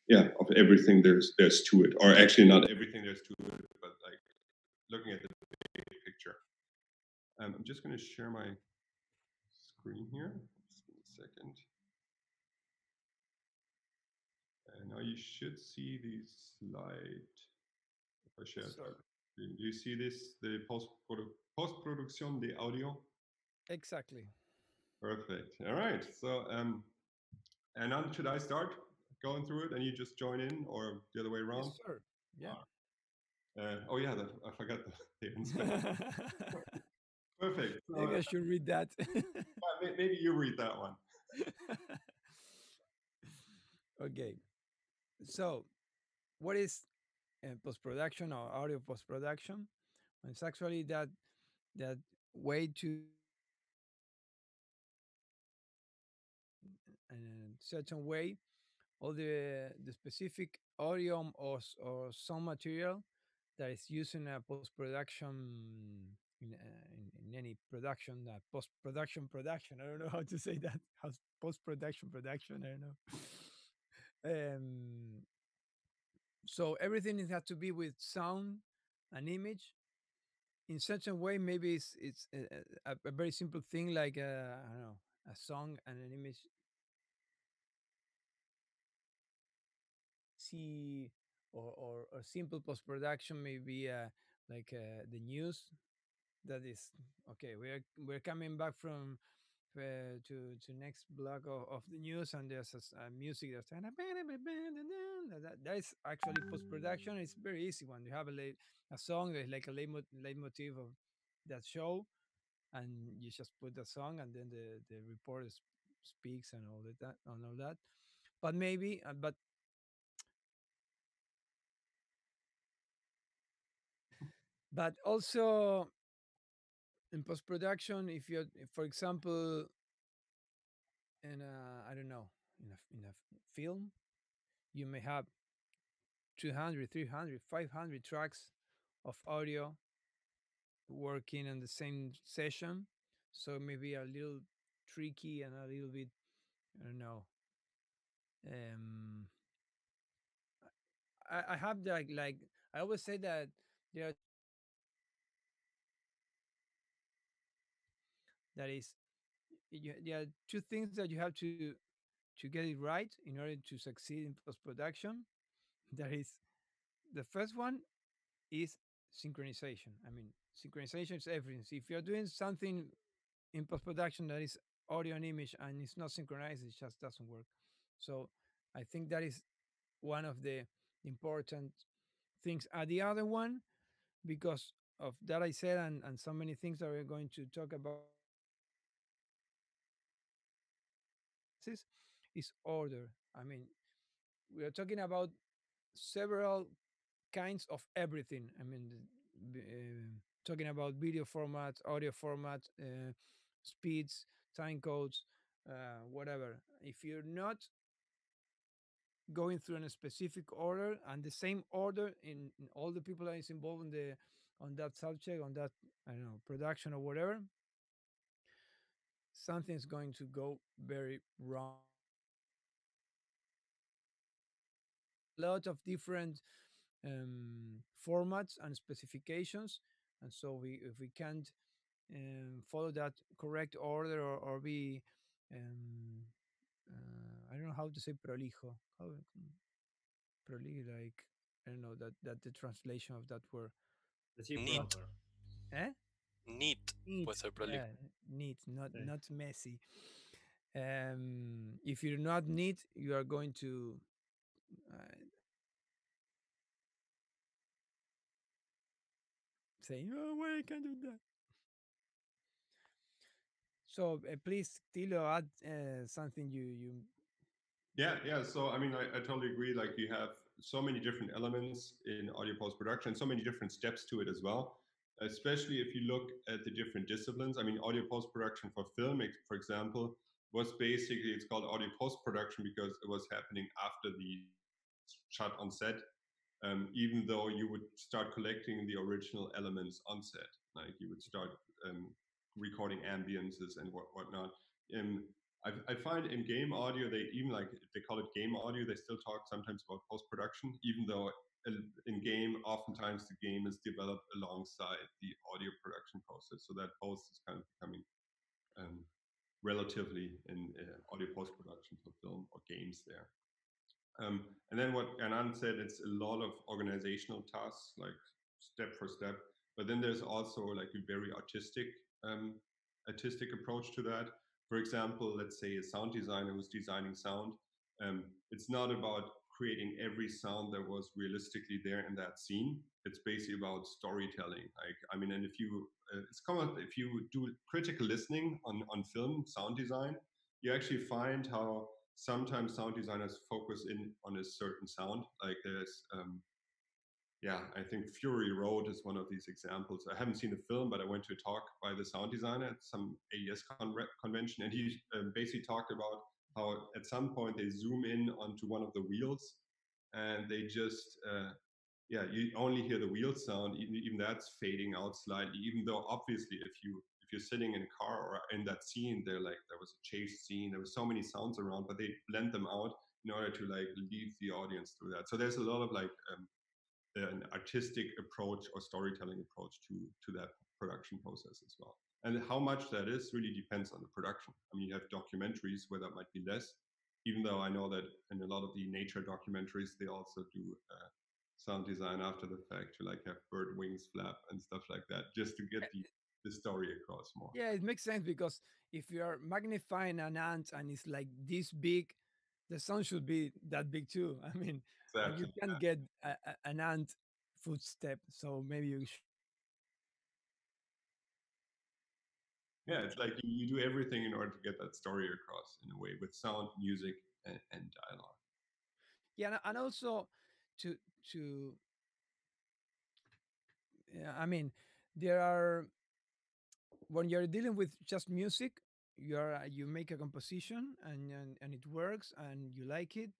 yeah, of everything there's to it, or actually not everything there's to it, but like looking at the big picture. I'm just going to share my screen here. Just give me a second. And now you should see the slide. If I share So that, do you see this? The postproducción de audio. exactly. Perfect. All right. So, and now should I start going through it, and you just join in, or the other way around? Yes, sir. Yeah. Oh yeah, I forgot the instant. Perfect. So Maybe I should read that. maybe you read that one. Okay. So, what is post production or audio post production? It's actually that way to in a certain way all the specific audio or some material that is used in a post production in any production post production production. I don't know how to say that. How's post production production? I don't know. So everything has to be with sound and image in such a way. Maybe it's a very simple thing like I don't know, a song and an image. See, or simple post production, maybe like the news that is okay. We're coming back from to next block of the news, and there's a music that's that is actually post production. It's very easy when you have a song that's like a leitmotif of that show, and you just put the song, and then the reporter speaks and all that. But maybe, but also in post production, if you're, for example, in I don't know, in a film, you may have 200, 300, 500 tracks of audio working in the same session. So maybe a little tricky and a little bit, I don't know. Um, I have like I always say that there are that is there are two things that you have to get it right in order to succeed in post production. That is, the first one is synchronization. I mean, synchronization is everything. So if you're doing something in post production that is audio and image and it's not synchronized, it just doesn't work. So I think that is one of the important things. The other one, because of that I said, and so many things that we're going to talk about, is order. I mean, we are talking about several kinds of everything. I mean, talking about video formats, audio formats, speeds, time codes, whatever. If you're not going through in a specific order and the same order in all the people that is involved in the on that subject, on that, I don't know, production or whatever, something's going to go very wrong. A lot of different formats and specifications, and so we if we can't follow that correct order, or be I don't know how to say prolijo. Like, I don't know that the translation of that word. Decir Not proper. eh Neat neat. puede ser prolijo. Yeah, neat, Sí. not messy. If you're not neat, you are going to uh, say, "Oh, why I can't do that." So please, Tilo, add something you. Yeah. So I mean, I totally agree. Like you have so many different elements in audio post production, so many different steps to it as well. Especially if you look at the different disciplines. I mean, audio post production for film, for example, was basically it's called audio post production because it was happening after the shot on set. Even though you would start collecting the original elements on set, like you would start recording ambiences and whatnot. I find in game audio they even like they call it game audio. They still talk sometimes about post production, even though in game oftentimes the game is developed alongside the audio production process, so that both is kind of becoming um, relatively in audio post production for film or games there. And then what Anand said, it's a lot of organizational tasks, like step for step. But then there's also like a very um, artistic approach to that. For example, let's say a sound designer who's designing sound. It's not about creating every sound that was realistically there in that scene. It's basically about storytelling. Like, I mean, and if you, it's common if you do critical listening on film sound design, you actually find how sometimes sound designers focus in on a certain sound. Like there's, yeah, I think Fury Road is one of these examples. I haven't seen the film, but I went to a talk by the sound designer at some AES convention, and he basically talked about how at some point they zoom in onto one of the wheels, and they just yeah, you only hear the wheel sound. Even that's fading out slightly. Even though obviously, if you're sitting in a car or in that scene, there was a chase scene. There were so many sounds around, but they blend them out in order to like lead the audience through that. So there's a lot of like an artistic approach or storytelling approach to that production process as well. And how much that is really depends on the production. I mean, you have documentaries where that might be less, even though I know that in a lot of the nature documentaries, they also do sound design after the fact to like have bird wings flap and stuff like that, just to get the story across more. Yeah, it makes sense because if you are magnifying an ant and it's like this big, the sun should be that big too. I mean, and you Exactly. can get an ant footstep, so maybe you should. Yeah, it's like you do everything in order to get that story across in a way with sound, music, and dialogue. Yeah, and also to to yeah, I mean, there are when you're dealing with just music, you make a composition and it works and you like it.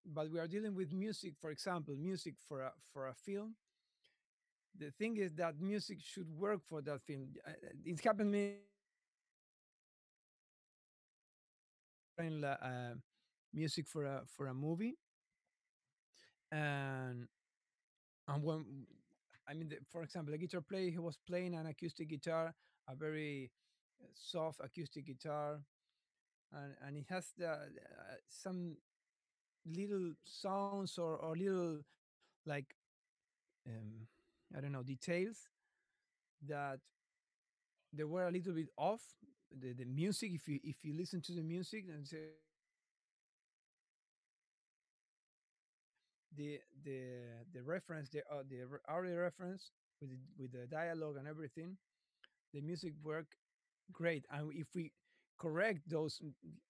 But we are dealing with music, for example, music for a film. The thing is that music should work for that film. It happened to me in music for a movie, and when I mean, for example, a guitar player he was playing an acoustic guitar, a very soft acoustic guitar, and it has some little sounds or little like um, I don't know details that they were a little bit off. The music, if you listen to the music and say the reference, the audio reference with the dialogue and everything, the music work great. And if we correct those,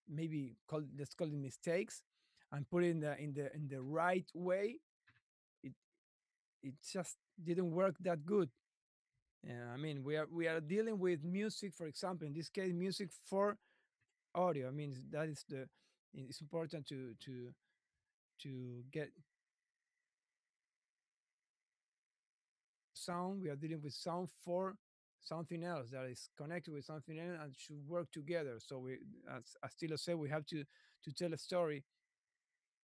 let's call it mistakes, and put it in the right way, it it just didn't work that good. Yeah, I mean, we are dealing with music, for example, in this case, music for audio. I mean, that is the it's important to get sound. We are dealing with sound for something else that is connected with something else and should work together. So we, as Tilo said, we have to tell a story,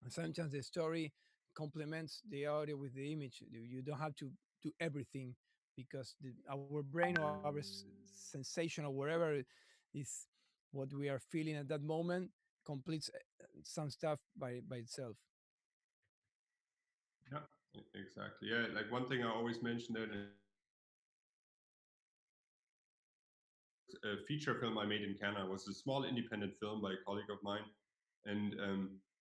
and sometimes the story complements the audio with the image. You don't have to do everything because our brain or our sensation or whatever is what we are feeling at that moment completes some stuff by itself. Yeah, exactly. Yeah, like one thing I always mention that a feature film I made in Canada was a small independent film by a colleague of mine. And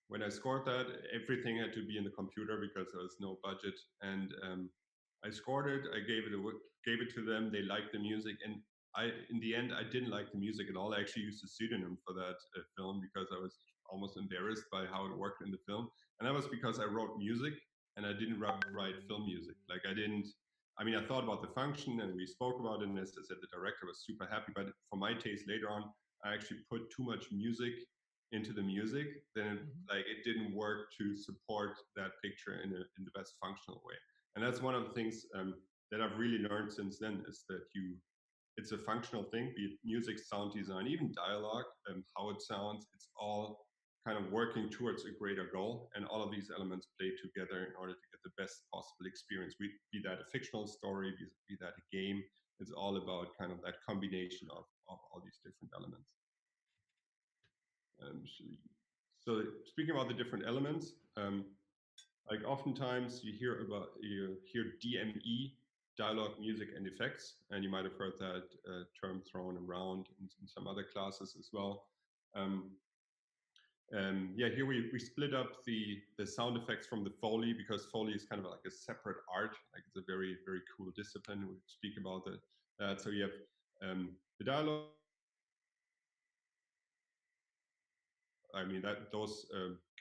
when I scored that, everything had to be in the computer because there was no budget. And I scored it. I gave it to them. They liked the music, and in the end, I didn't like the music at all. I actually used a pseudonym for that film because I was almost embarrassed by how it worked in the film. And that was because I wrote music and I didn't write film music. Like I didn't. I mean, I thought about the function and we spoke about it. And as I said, the director was super happy. But for my taste, later on, I actually put too much music into the music, then Mhm. like it didn't work to support that picture in the best functional way. And that's one of the things that I've really learned since then is that it's a functional thing, be it music, sound design, even dialogue, how it sounds. It's all kind of working towards a greater goal, and all of these elements play together in order to get the best possible experience. Be that a fictional story, be that a game. It's all about kind of that combination of all these different elements. So speaking about the different elements, like oftentimes you hear DME, dialogue, music, and effects, and you might have heard that term thrown around in some other classes as well. Um, yeah, here we split up the sound effects from the Foley, because Foley is kind of like a separate art. Like it's a very, very cool discipline. We speak about that. So you have the dialogue. I mean, that those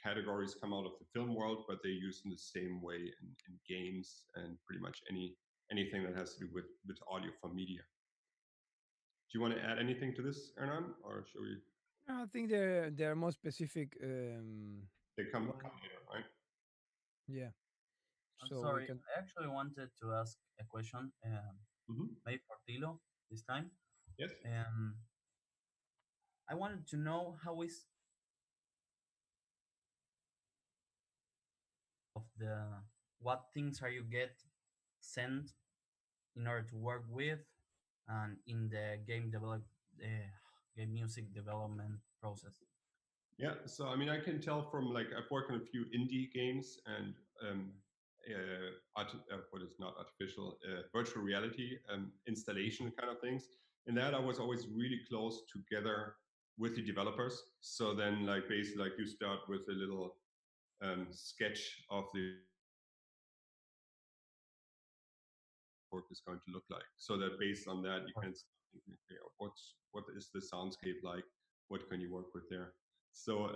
categories come out of the film world, but they're used in the same way in games and pretty much anything that has to do with audio for media. Do you want to add anything to this, Ernan, or should we? No, I think there are more specific They come one. later, right? Yeah, I'm so we sorry. can. I actually wanted to ask a question, Mm-hmm. maybe for Tilo this time. Yes. Um, I wanted to know how is of the what things are you get sent in order to work with, and in the game music development process. Yeah, so I mean, I can tell from like I've worked on a few indie games and what is not artificial, virtual reality installation kind of things. In that, I was always really close together with the developers. So then, like basically, like you start with a little sketch of the work is going to look like. So that based on that, you can start thinking, okay, what is the soundscape like? What can you work with there? So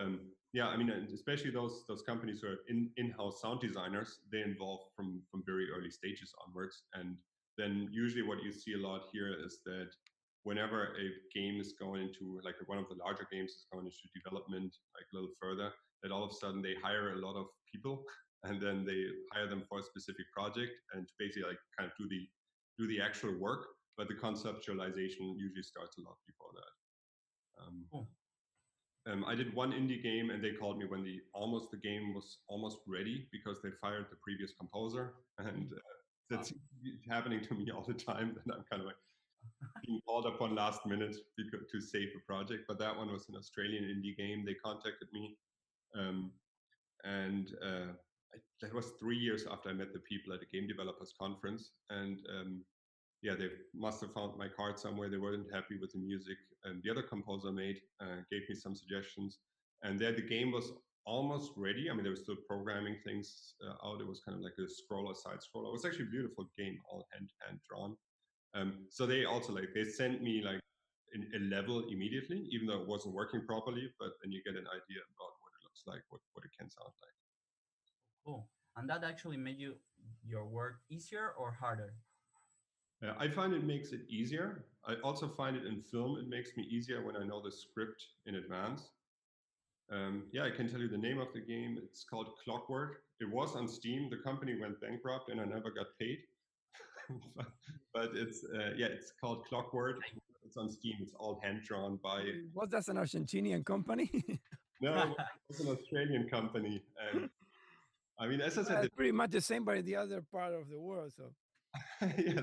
yeah, I mean, and especially those companies who are in-house sound designers, they involve from very early stages onwards. And then usually what you see a lot here is that whenever a game is going into like one of the larger games is going into development like a little further, that all of a sudden they hire a lot of people and then they hire them for a specific project and to basically like kind of do the actual work, but the conceptualization usually starts a lot before that. Cool. I did one indie game, and they called me when the game was almost ready because they fired the previous composer, and that's happening to me all the time. And I'm kind of like being called upon last minute to save a project. But that one was an Australian indie game. They contacted me, um, and that was 3 years after I met the people at the game developers conference, and yeah, they must have found my card somewhere. They weren't happy with the music, and the other composer made gave me some suggestions, and there the game was almost ready. I mean, they were still programming things out. It was kind of like a scroller, side scroller. It was actually a beautiful game, all hand drawn. So they also like they sent me like a level immediately, even though it wasn't working properly. But then you get an idea about what it looks like, what it can sound like. Cool. And that actually made your work easier or harder? I find it makes it easier. I also find it in film, it makes me easier when I know the script in advance. Yeah, I can tell you the name of the game. It's called Clockwork. It was on Steam. The company went bankrupt and I never got paid. but it's yeah, it's called Clockwork. It's on Steam. It's all hand drawn by. Was that an Argentinian company? No, it was an Australian company, and I mean, as I said, It's pretty much the same, but in the other part of the world. So yeah.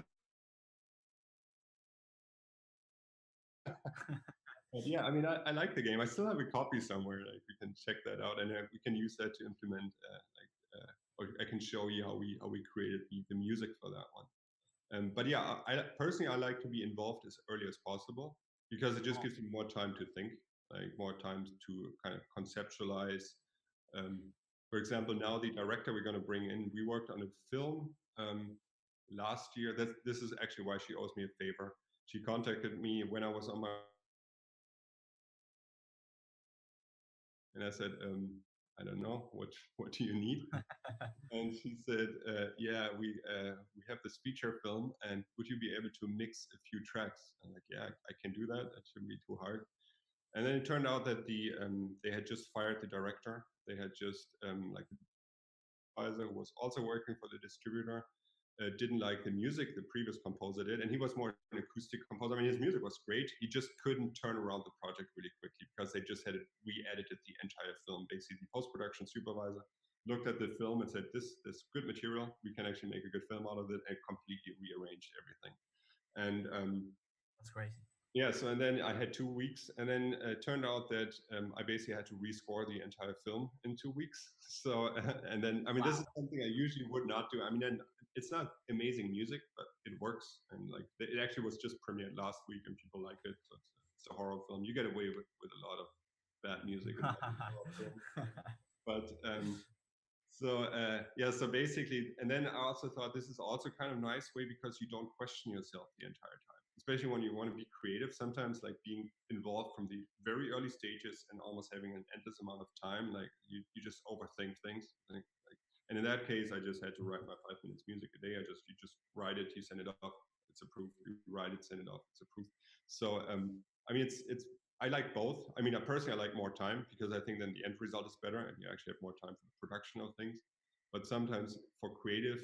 But yeah, I mean, I like the game. I still have a copy somewhere. Like we can check that out, and we can use that to implement. Or I can show you how we created the music for that one. But yeah, I personally I like to be involved as early as possible because it just gives you more time to think, like more time to kind of conceptualize. Um, for example, now the director we're going to bring in, we worked on a film last year. This is actually why she owes me a favor. She contacted me when I was on my and I said, I don't know, what do you need? And she said, yeah, we have this feature film, and would you be able to mix a few tracks? I'm like, yeah, I can do that. That shouldn't be too hard. And then it turned out that they had just fired the director. They had just like the supervisor who was also working for the distributor. didn't like the music the previous composer did, and he was more an acoustic composer. I mean, his music was great. He just couldn't turn around the project really quickly because they just had it re-edited the entire film. Basically, the post-production supervisor looked at the film and said, "This good material. We can actually make a good film out of it," and completely rearranged everything. And That's crazy. yeah, so and then I had 2 weeks, and then it turned out that I basically had to rescore the entire film in 2 weeks. So, and then I mean, this is Wow. something I usually would not do. I mean, and it's not amazing music, but it works, and like it actually was just premiered last week, and people like it. So it's a horror film. You get away with a lot of bad music in horror films, but so yeah, so basically, and then I also thought this is also kind of nice way because you don't question yourself the entire time, especially when you want to be creative. Sometimes like being involved from the very early stages and almost having an endless amount of time, like you just overthink things. And in that case, I just had to write my 5 minutes music a day. You just write it, you send it off, it's approved. You write it, send it off, it's approved. So I mean, it's I like both. I mean, personally, I like more time because I think then the end result is better and you actually have more time for the production of things. But sometimes for creative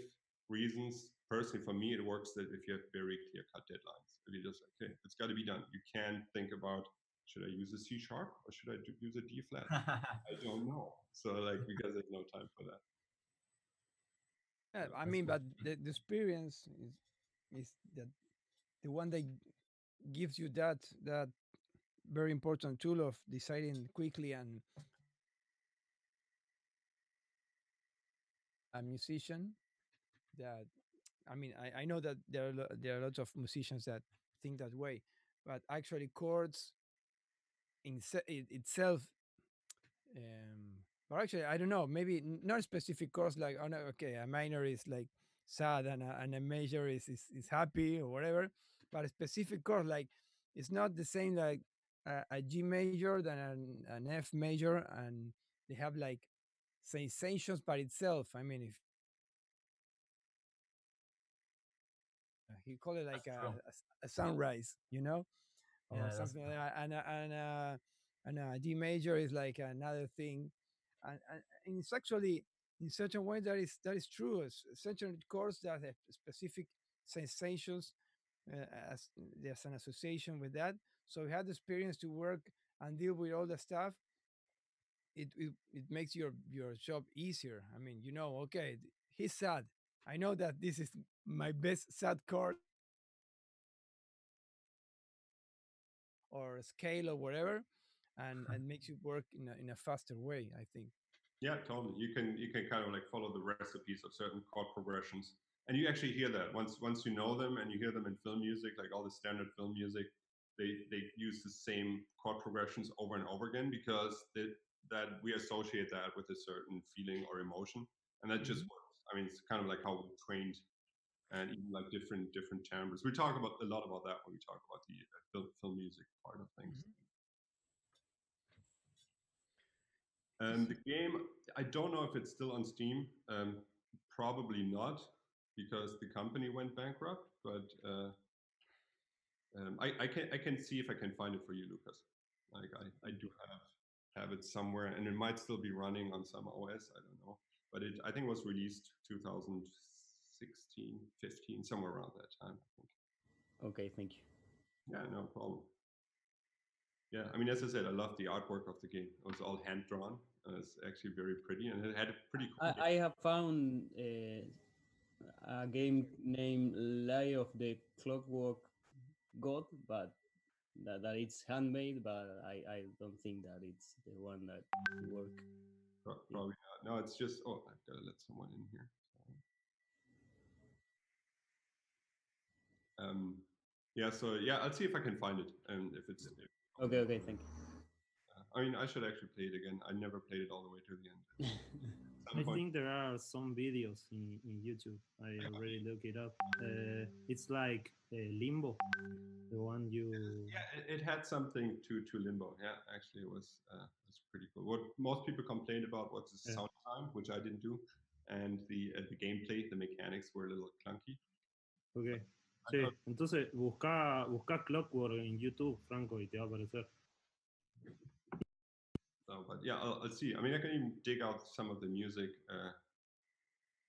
reasons, personally, for me, it works that if you have very clear cut deadlines, if you just, okay, it's got to be done. You can't think about, should I use a C sharp or should I use a D flat? I don't know. So, like, because there's no time for that. Yeah, So, I That's mean, cool. but the experience is that the one that gives you that very important tool of deciding quickly and a musician that I mean I know that there are lots of musicians that think that way, but actually chords itself but actually I don't know, maybe not specific chords like, oh no, okay, a minor is like sad and a major is happy or whatever, but a specific chord like it's not the same like a G major than an F major, and they have like sensations by itself. I mean, if he call it like That's true. a sunrise, or Yeah, that's something like true. that. And a D major is like another thing, and it's actually in certain way that is true. Certain chords that have specific sensations, as there's an association with that. So we had the experience to work and deal with all the stuff. It makes your job easier. I mean, okay, he's sad. I know that this is my best sad chord or scale or whatever, and makes you work in a faster way, I think. yeah, totally. You can kind of like follow the recipes of certain chord progressions, and you actually hear that once you know them and you hear them in film music, like all the standard film music, they use the same chord progressions over and over again because that we associate that with a certain feeling or emotion, and that just Hmm. works. I mean, it's kind of like how we trained, and even like different timbres. We talk about a lot about that when we talk about the film music part of things. Hmm. And the game, I don't know if it's still on Steam. Probably not, because the company went bankrupt. But I can see if I can find it for you, Lucas. Like I do have it somewhere, and it might still be running on some OS. I don't know, but I think it was released 2016, 15, somewhere around that time. I think. Okay, thank you. Yeah, no problem. Yeah, I mean, as I said, I love the artwork of the game. It was all hand drawn. It's actually very pretty, and it had a pretty cool I have found a game named Lie of the Clockwork God, but that it's handmade, but I don't think that it's the one that work. Probably not. No, it's just. Oh, I've got to let someone in here. Yeah. So yeah, I'll see if I can find it, and if it's. Okay, okay, thank you. I mean, I should actually play it again. I never played it all the way to the end. At some I point. think there are some videos in YouTube. I already looked it up. It's like Limbo, the one you. Yeah, it had something to Limbo. Yeah, actually, it was pretty cool. What most people complained about was the Yeah. sound time, which I didn't do, and the gameplay, the mechanics were a little clunky. Ok. I Sí, thought, entonces busca Clockwork en YouTube, Franco, y te va a aparecer. so, but yeah, I'll see. I mean, I can even dig out some of the music.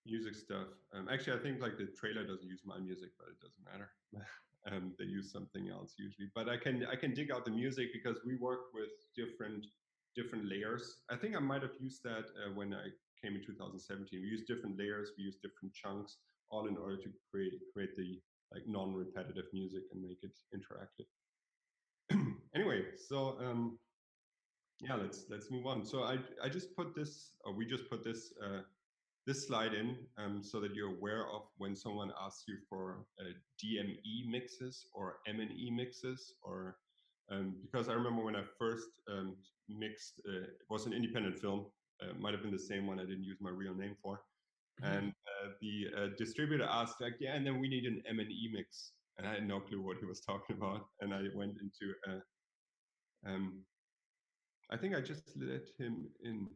music stuff. Actually, I think like the trailer doesn't use my music, but it doesn't matter. They use something else usually. But I can dig out the music because we work with different layers. I think I might have used that when I came in 2017. We use different layers, we use different chunks, all in order to create the like non-repetitive music and make it interactive. Anyway, so yeah, let's move on. So I just put this, or we just put this this slide in so that you're aware of when someone asks you for DME mixes or MNE mixes, or because I remember when I first mixed, it was an independent film, might have been the same one I didn't use my real name for, and the distributor asked like, yeah, and then we need an MNE mix, and I had no clue what he was talking about, and I went into I think I just let him in.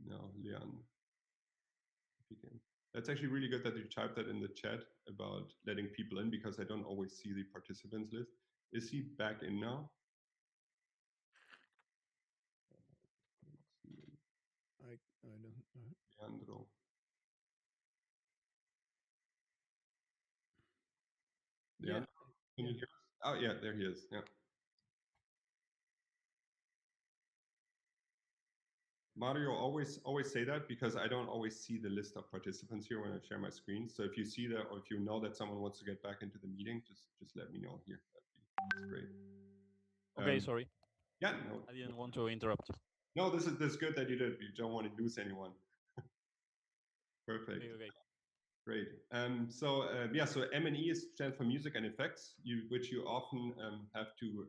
No, Leon. If you can. That's actually really good that you typed that in the chat about letting people in because I don't always see the participants list. Is he back in now? I don't know. Leandro. Yeah. Leandro, can you hear us? Oh yeah, there he is. Yeah. Mario, always say that because I don't always see the list of participants here when I share my screen. So if you see that, or if you know that someone wants to get back into the meeting, just let me know here. That's great. Okay, sorry. Yeah, no. I didn't want to interrupt. No, this is good that you did. You don't want to lose anyone. Perfect. Okay. Great. So M&E stands for music and effects, which you often have to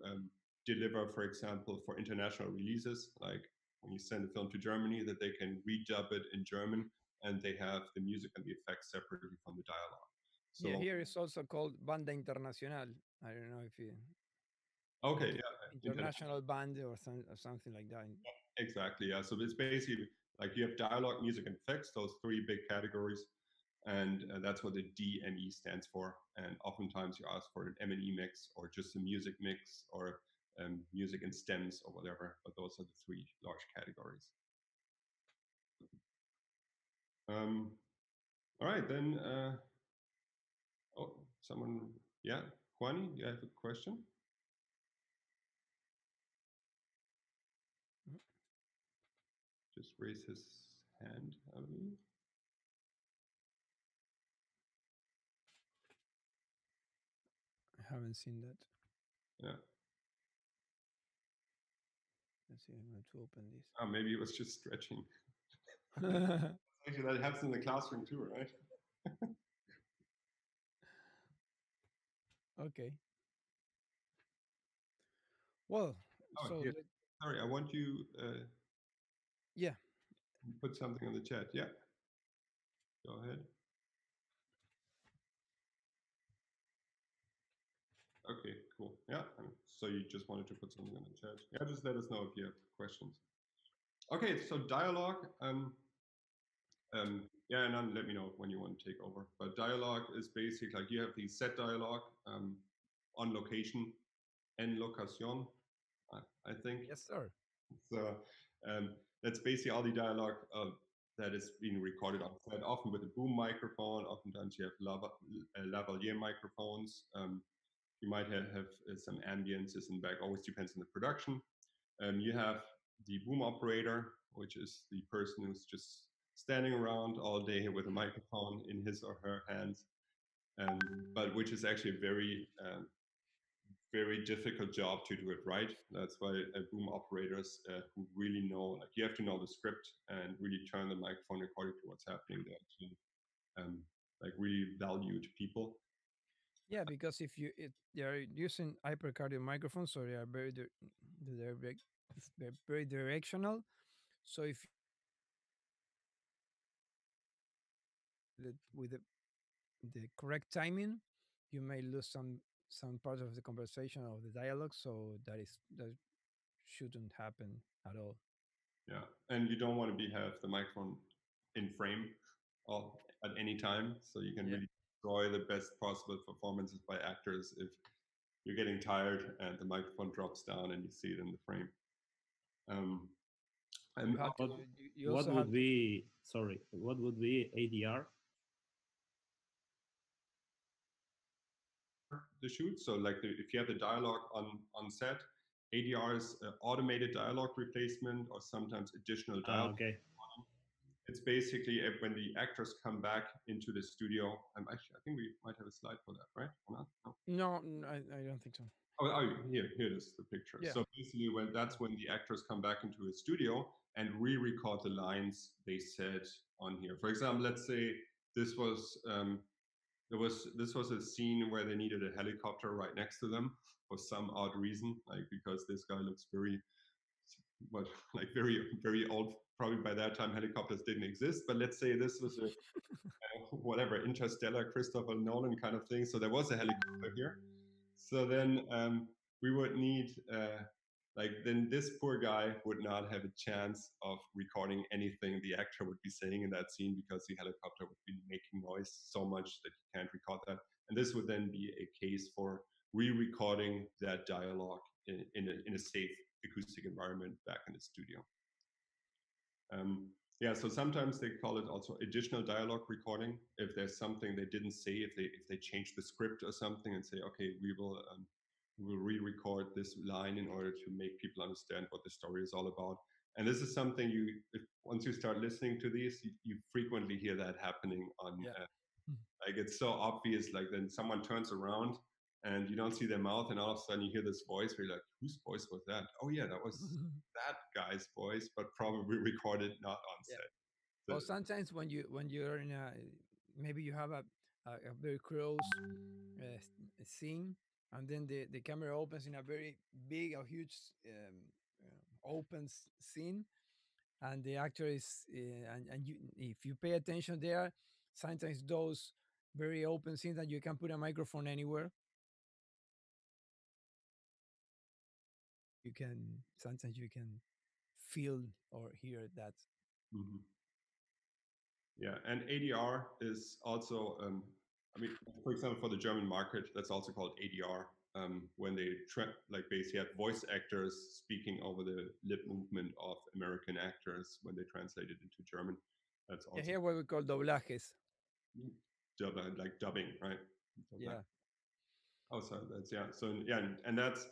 deliver, for example, for international releases, like when you send a film to Germany, that they can redub it in German, and they have the music and the effects separately from the dialogue. So, yeah, here it's also called Banda Internacional. I don't know if you. Okay, like yeah. International band or something like that. Exactly, yeah. So it's basically like you have dialogue, music, and effects, those three big categories. And that's what the DME stands for. And oftentimes you ask for an M&E mix or just a music mix or music and stems or whatever. But those are the three large categories. All right, then. Oh, someone, yeah. Juani, you have a question? Just raise his hand, I believe. I haven't seen that. Yeah. Let's see. I'm going to open this. Oh, maybe it was just stretching. Actually, that happens in the classroom too, right? Okay. Well, Oh, so yeah. Sorry, I want you. Yeah. Put something in the chat. Yeah. Go ahead. Okay, cool. Yeah. So you just wanted to put something in the chat. Yeah, just let us know if you have questions. Okay, so dialogue. Yeah, and then let me know when you want to take over. But dialogue is basically like you have the set dialogue on location, en location, I think. Yes, sir. So that's basically all the dialogue that is being recorded on set, often with a boom microphone. Oftentimes you have lavalier microphones. You might have some ambiences in the back, always depends on the production. You have the boom operator, which is the person who's just standing around all day with a microphone in his or her hands, but which is actually a very difficult job to do it right. That's why boom operators who really know, like you have to know the script and really turn the microphone according to what's happening. They're actually like really valued people. Yeah, because if they are using hypercardial microphones, so they are they're very directional. So if with the correct timing, you may lose some part of the conversation of the dialogue. So that shouldn't happen at all. Yeah, and you don't want to have the microphone in frame at any time, so you can really destroy the best possible performances by actors if you're getting tired and the microphone drops down and you see it in the frame. What would be ADR? the shoot. So like if you have the dialogue on set, ADR is automated dialogue replacement or sometimes additional dialogue. Okay. It's basically when the actors come back into the studio. Actually, I think we might have a slide for that, right? Or not? No. No, I don't think so. Oh, here it is, the picture. Yeah. So basically, that's when the actors come back into a studio and re-record the lines they said on here. For example, let's say this was this was a scene where they needed a helicopter right next to them for some odd reason, like because this guy looks very, but like very old. Probably by that time helicopters didn't exist. But let's say this was a whatever Interstellar Christopher Nolan kind of thing. So there was a helicopter here. So then we would need then this poor guy would not have a chance of recording anything the actor would be saying in that scene because the helicopter would be making noise so much that he can't record that. And this would then be a case for re-recording that dialogue in a safe acoustic environment back in the studio. Yeah, so sometimes they call it also additional dialogue recording. If there's something they didn't say, if they change the script or something and say, okay, we will re-record this line in order to make people understand what the story is all about. And this is something once you start listening to these, you frequently hear that happening on, like it's so obvious, like then someone turns around and you don't see their mouth and all of a sudden you hear this voice where you're like, whose voice was that? Oh yeah, that was that guy's voice, but probably recorded not on set. Yeah. Or sometimes when you're in maybe you have a very close scene, and then the camera opens in a very big or huge open scene, and the actor is and you, if you pay attention there, sometimes those very open scenes that you can put a microphone anywhere, sometimes you can feel or hear that. Mm-hmm. Yeah, and ADR is also, for example, for the German market, that's also called ADR, when they basically have voice actors speaking over the lip movement of American actors when they translate it into German. That's also here what we call doblajes. Like dubbing, right? Yeah. Oh, sorry, So yeah, and that's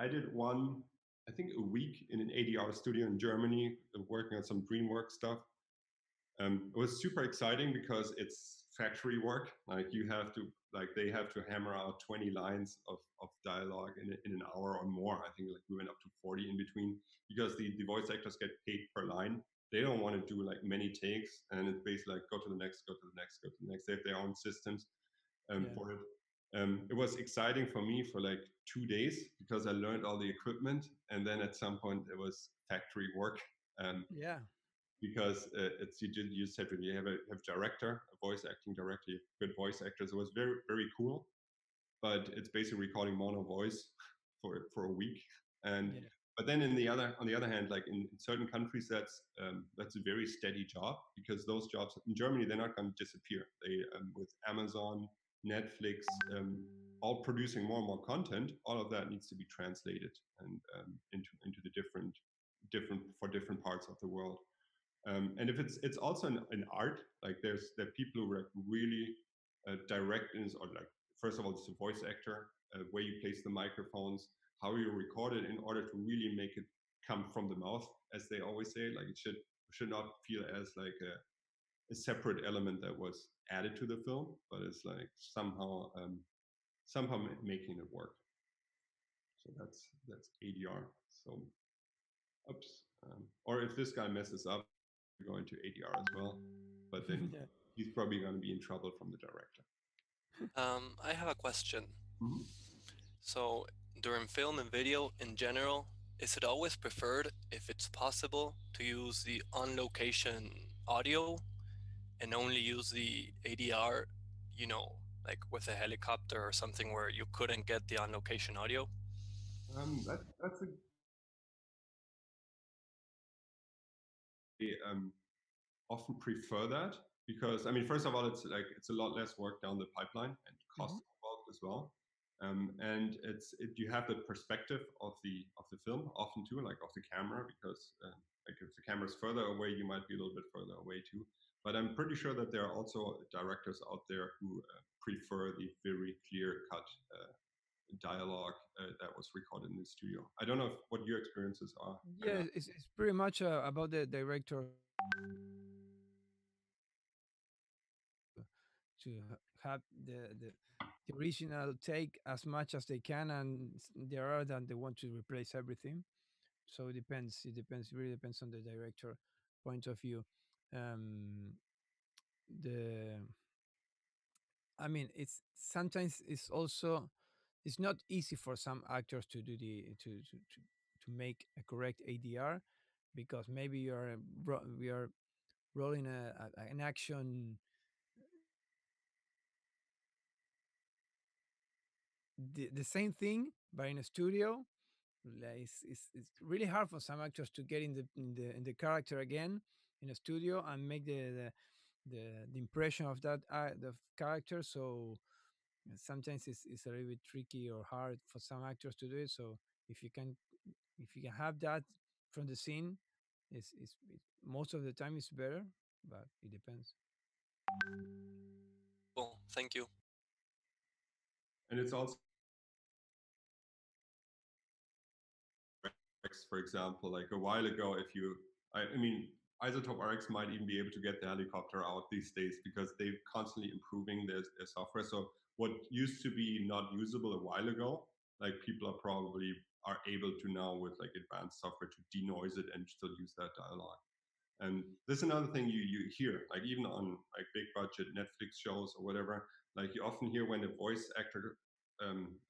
I did one, I think a week in an ADR studio in Germany, working on some DreamWorks stuff. It was super exciting because it's factory work. Like they have to hammer out 20 lines of dialogue in an hour or more. I think like we went up to 40 in between because the voice actors get paid per line. They don't want to do like many takes, and it's basically like go to the next, go to the next, go to the next. They have their own systems for it. It was exciting for me for like 2 days because I learned all the equipment, and then at some point it was factory work. Because you just have director, a voice acting director, good voice actors. It was very very cool, but it's basically recording mono voice for a week. And but then on the other hand, like in certain countries, that's a very steady job because those jobs in Germany they're not going to disappear. They with Amazon, Netflix, all producing more and more content, all of that needs to be translated and into the different parts of the world. And if it's also an art, like there are people who are really direct in, or like first of all, it's a voice actor, where you place the microphones, how you record it in order to really make it come from the mouth, as they always say. Like it should not feel as like a separate element that was added to the film, but it's like somehow making it work. So that's ADR. So, oops. Or if this guy messes up, go into ADR as well, but then he's probably going to be in trouble from the director. I have a question. Mm-hmm. So during film and video in general, is it always preferred, if it's possible, to use the on-location audio and only use the ADR, like with a helicopter or something where you couldn't get the on-location audio? That's often prefer that because first of all, it's a lot less work down the pipeline and cost involved as well. And you have the perspective of the film often too, like of the camera, because like if the camera is further away, you might be a little bit further away too. But I'm pretty sure that there are also directors out there who prefer the very clear cut dialogue that was recorded in the studio. I don't know what your experiences are. Yeah, it's pretty much about the director to have the original take as much as they can, and there are that they want to replace everything. So it depends. It depends. It really depends on the director point of view. Um, the I mean, it's sometimes it's also it's not easy for some actors to do to make a correct ADR because maybe we are rolling an action the same thing but in a studio. Like it's really hard for some actors to get in the character again in a studio and make the impression of the character. So sometimes it's a little bit tricky or hard for some actors to do it. So if you can if you can have that from the scene, most of the time it's better, but it depends. Well, thank you. And it's also, for example, like a while ago, if you, I mean, Isotope RX might even be able to get the helicopter out these days because they're constantly improving their software. So what used to be not usable a while ago, like people are probably are able to now with like advanced software to denoise it and still use that dialogue. And this is another thing you hear, like even on like big budget Netflix shows or whatever, like you often hear when the voice actor,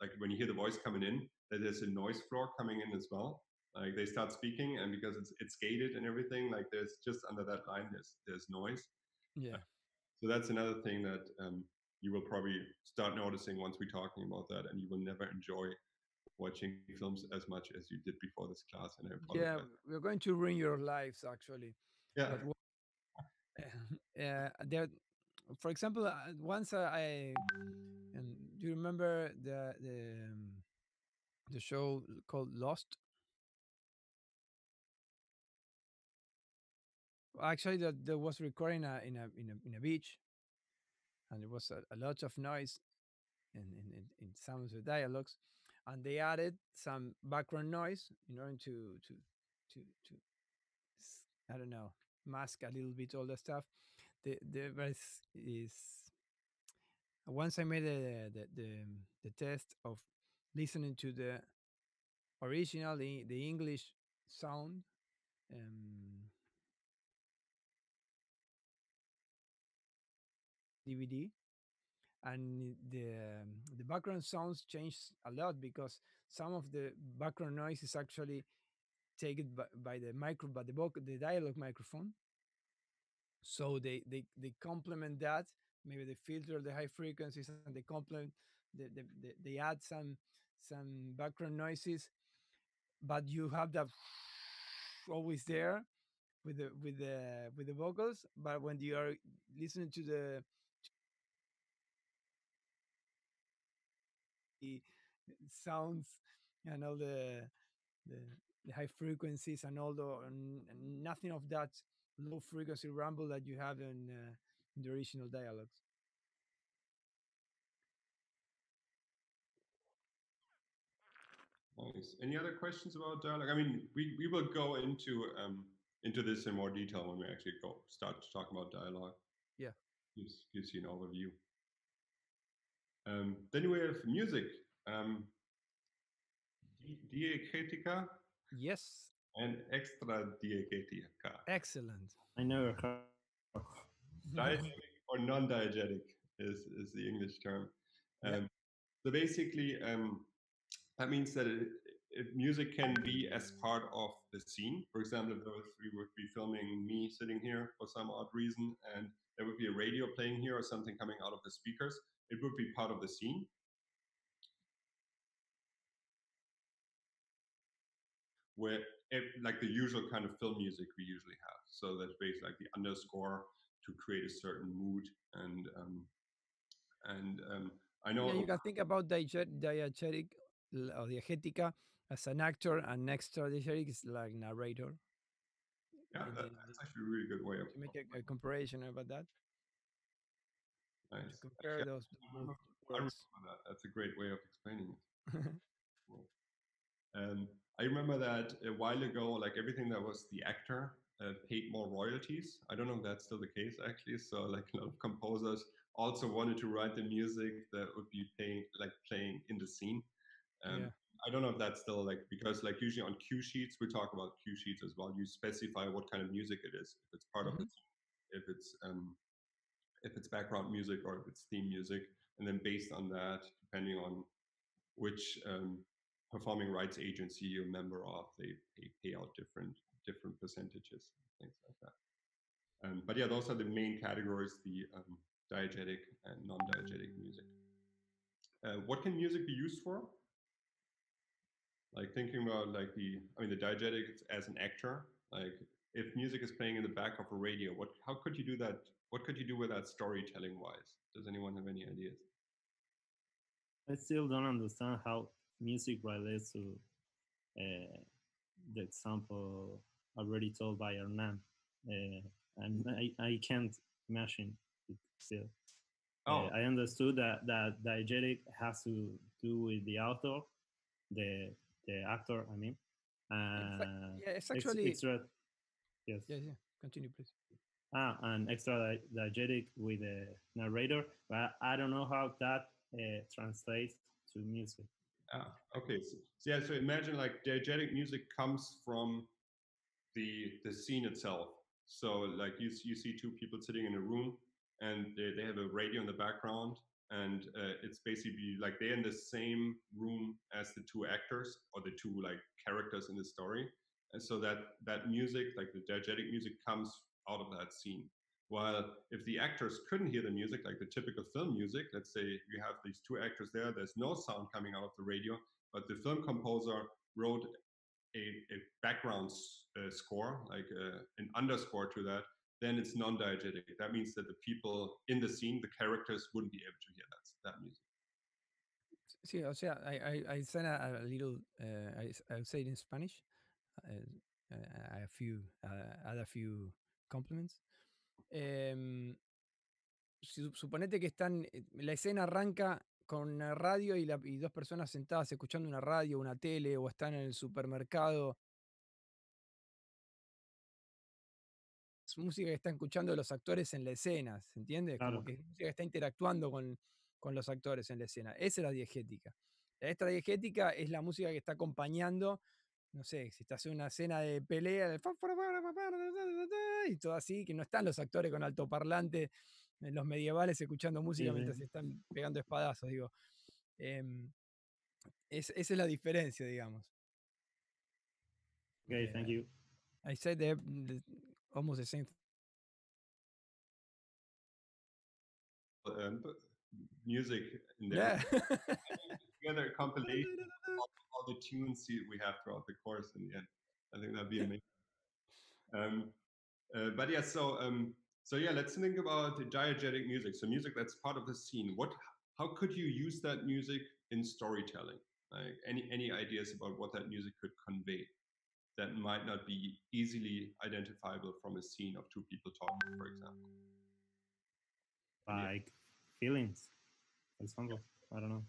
like when you hear the voice coming in, that there's a noise floor coming in as well. Like they start speaking, and because it's gated and everything, like there's just under that line there's noise. Yeah. So that's another thing that you will probably start noticing once we're talking about that, and you will never enjoy watching films as much as you did before this class. And I Yeah, apologize. we're going to ruin your lives actually. Yeah. But there, for example, once do you remember the show called Lost? Actually, that was recording in a beach, and there was a lot of noise in some of the dialogues, and they added some background noise in order to I don't know, mask a little bit all the stuff. The verse is once I made the test of listening to the original the English sound. Um, DVD, and the background sounds change a lot because some of the background noise is actually taken by the micro by the dialogue microphone. So they complement that. Maybe they filter the high frequencies and they complement they add some background noises, but you have that always there with the vocals. But when you are listening to the sounds and all the, the high frequencies and all and nothing of that low frequency rumble that you have in the original dialogues. Nice. Any other questions about dialogue? I mean, we will go into this in more detail when we actually go start to talk about dialogue. Yeah. Gives you an overview. Then we have music. Diegetica Yes. and extra diegetica. Excellent. I never heard. Diegetic or non-diegetic is the English term. Yeah. So basically, that means that music can be as part of the scene. For example, if we would be filming me sitting here for some odd reason, and there would be a radio playing here or something coming out of the speakers, it would be part of the scene. Where like the usual kind of film music we usually have. So that's basically like the underscore to create a certain mood and I know. Yeah, you can think about diegetic or diegetica as an actor, and extra diegetic is like narrator. Yeah, that's actually a really good way of To make a comparison about that. Nice. compare Actually, those I both remember, I words. remember that. That's a great way of explaining it. Cool. I remember that a while ago, like everything that was the actor paid more royalties. I don't know if that's still the case actually. So like a lot of composers also wanted to write the music that would be playing in the scene. Yeah. I don't know if that's still like, because like usually on cue sheets, we talk about cue sheets as well. You specify what kind of music it is, if it's part of Mhm. it, if it's background music or if it's theme music, and then based on that, depending on which performing rights agency you're a member of, they pay out different percentages, things like that. But yeah, those are the main categories: the diegetic and non-diegetic music. What can music be used for? Like thinking about like the diegetic as an actor. Like if music is playing in the back of a radio, how could you do that? What could you do with that storytelling wise? Does anyone have any ideas? I still don't understand how music relates to uh, the example already told by Hernan. And I can't imagine it still. Oh, I understood that diegetic has to do with the author, the the actor. I mean, Yeah, it's actually. extra, yes. Yeah, yeah. Continue, please. And extra diegetic with the narrator, but I don't know how that translates to music. okay. So yeah, so imagine like diegetic music comes from the scene itself. So like you see two people sitting in a room and they have a radio in the background, and it's basically like they're in the same room as the two actors or the two like characters in the story. And so that music, like the diegetic music, comes out of that scene. While if the actors couldn't hear the music, like the typical film music, let's say you have these two actors there, there's no sound coming out of the radio, but the film composer wrote a background score, like an underscore to that, then it's non-diegetic. That means that the people in the scene, the characters, wouldn't be able to hear that music. Sí, o sea, I sent a little, I'll say it in Spanish. A few, add a few compliments. Suponete que están, la escena arranca con una radio y dos personas sentadas escuchando una radio, una tele, o están en el supermercado. Es música que están escuchando los actores en la escena, ¿se entiende? Claro. Como que es música que está interactuando con los actores en la escena. Esa es la diegética. La extradiegética es la música que está acompañando, no sé, si estás en una escena de pelea, y todo así, que no están los actores con altoparlante en los medievales escuchando música Sí, mientras sí. se están pegando espadazos, digo. Esa es la diferencia, digamos. Okay, thank you. I said almost the same thing. Music in there. Yeah. Together a compilation of all the tunes we have throughout the course in the end. I think that'd be amazing. But yeah, so yeah, let's think about the diegetic music. So music that's part of the scene. How could you use that music in storytelling? Like any ideas about what that music could convey that might not be easily identifiable from a scene of two people talking, for example? Like feelings, for example. I don't know.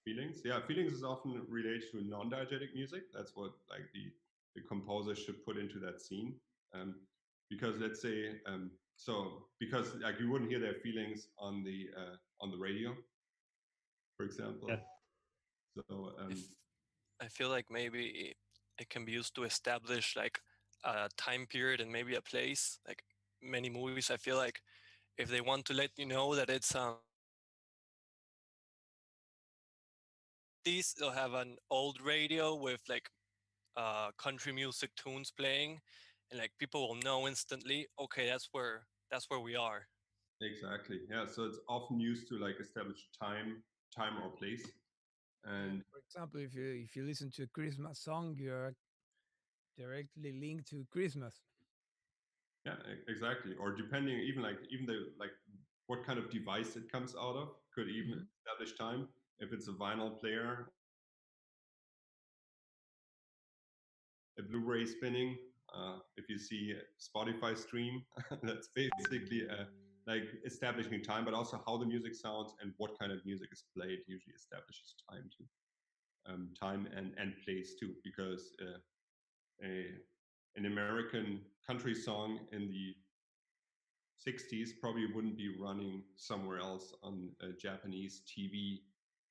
Feelings, yeah, feelings is often related to non-diegetic music. That's what like the composer should put into that scene, because let's say because like you wouldn't hear their feelings on the radio, for example. Yeah. So I feel like maybe it can be used to establish like a time period and maybe a place. Like many movies, I feel like if they want to let you know that it's these, they'll have an old radio with like country music tunes playing, and like people will know instantly, okay, that's where we are. exactly, yeah. So it's often used to like establish time or place, and For example, if you listen to a Christmas song, you're directly linked to Christmas. yeah, exactly. Or depending, even the like what kind of device it comes out of could even establish time. If it's a vinyl player, a Blu-ray spinning. If you see Spotify stream, that's basically like establishing time, but also how the music sounds and what kind of music is played usually establishes time too. Time and place too, because an American country song in the 60s probably wouldn't be running somewhere else on Japanese TV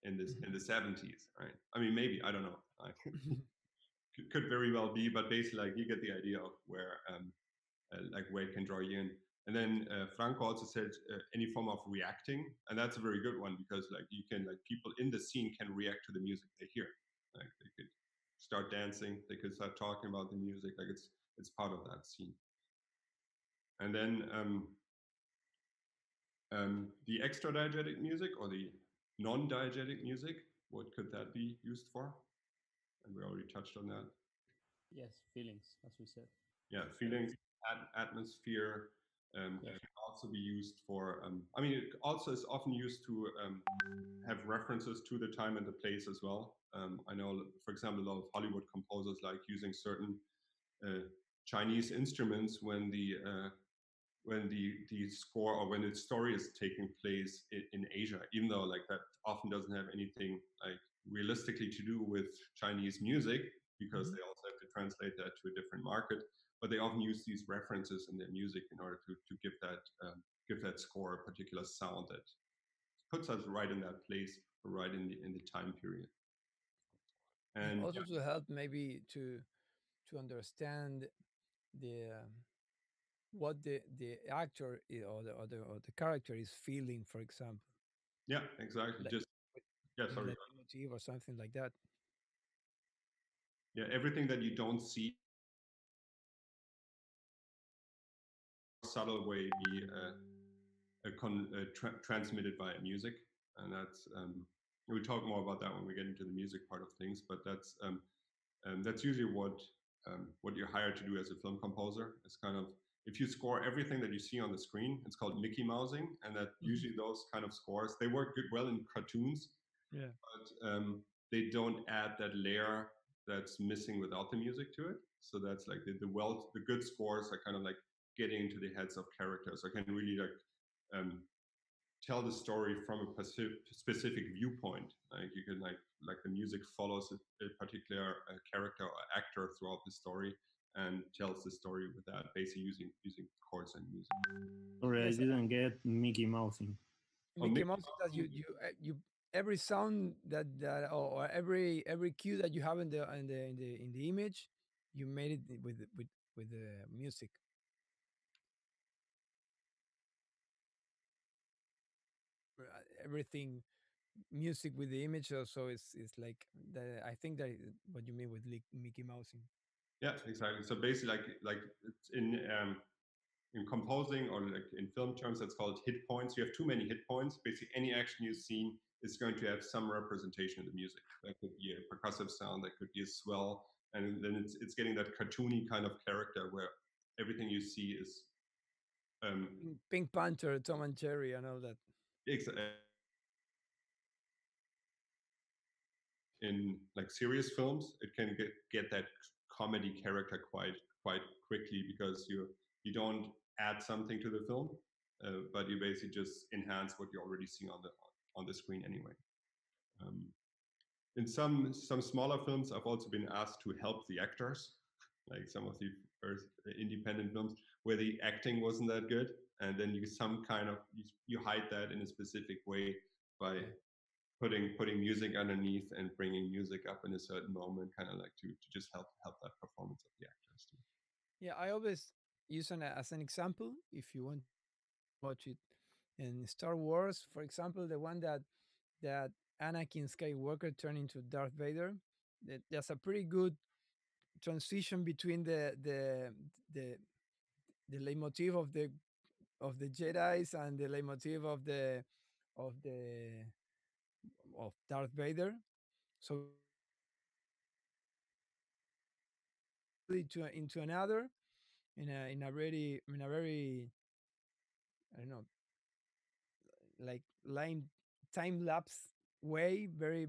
in the 70s, right? I mean, maybe, I don't know. Could very well be, but basically, like, you get the idea of where it can draw you in. And then Franco also said any form of reacting, and that's a very good one because like you can, like, people in the scene can react to the music they hear. Like they could start dancing, they could start talking about the music, like it's part of that scene. And then the extra diegetic music or the non-diegetic music, what could that be used for? And we already touched on that. Yes, feelings, as we said. Yeah, feelings, atmosphere. Yeah. It can also be used for, I mean, it also is often used to have references to the time and the place as well. I know, for example, a lot of Hollywood composers like using certain Chinese instruments when the score or when the story is taking place in Asia, even though like that often doesn't have anything like realistically to do with Chinese music because they also have to translate that to a different market. But they often use these references in their music in order to give that score a particular sound that puts us right in that place, right in the time period. And also to help maybe to understand the what the actor or the character is feeling, for example, yeah, exactly. like Just yeah, with sorry. a motif or something like that. Yeah, everything that you don't see subtle way be transmitted via music, and that's we'll talk more about that when we get into the music part of things. But that's usually what you're hired to do as a film composer. It's kind of if you score everything that you see on the screen, it's called Mickey Mousing, and that usually those kind of scores they work well in cartoons, Yeah. but they don't add that layer that's missing without the music to it. So that's like the good scores are kind of like getting into the heads of characters. I can really like tell the story from a specific viewpoint. Like you can like the music follows a particular character or actor throughout the story and tells the story with that, basically using chords and music. Sorry, Yes, I didn't get Mickey Mousing. Mickey Mouse is that you every sound that or every cue that you have in the image, you made it with the music. Everything music with the image also is like the, I think that is what you mean with Mickey Mousing. Yeah, exactly. So basically, like it's in composing or like in film terms, that's called hit points. You have too many hit points. Basically, any action you see is going to have some representation of the music. That could be a percussive sound, that could be a swell, and then it's getting that cartoony kind of character where everything you see is Pink Panther, Tom and Jerry, and all that. in like serious films, it can get that comedy character quite quickly because you don't add something to the film, but you basically just enhance what you already see on the screen anyway. In some smaller films, I've also been asked to help the actors, like some of the first independent films where the acting wasn't that good, and then you hide that in a specific way by putting music underneath and bringing music up in a certain moment, kind of like to just help that performance of the actors too. Yeah, I always use as an example if you want to watch it in Star Wars, for example, the one that Anakin Skywalker turned into Darth Vader. There's a pretty good transition between the the leitmotif of the Jedi's and the leitmotif of the of Darth Vader. So into another in a very I don't know, like line time lapse way, very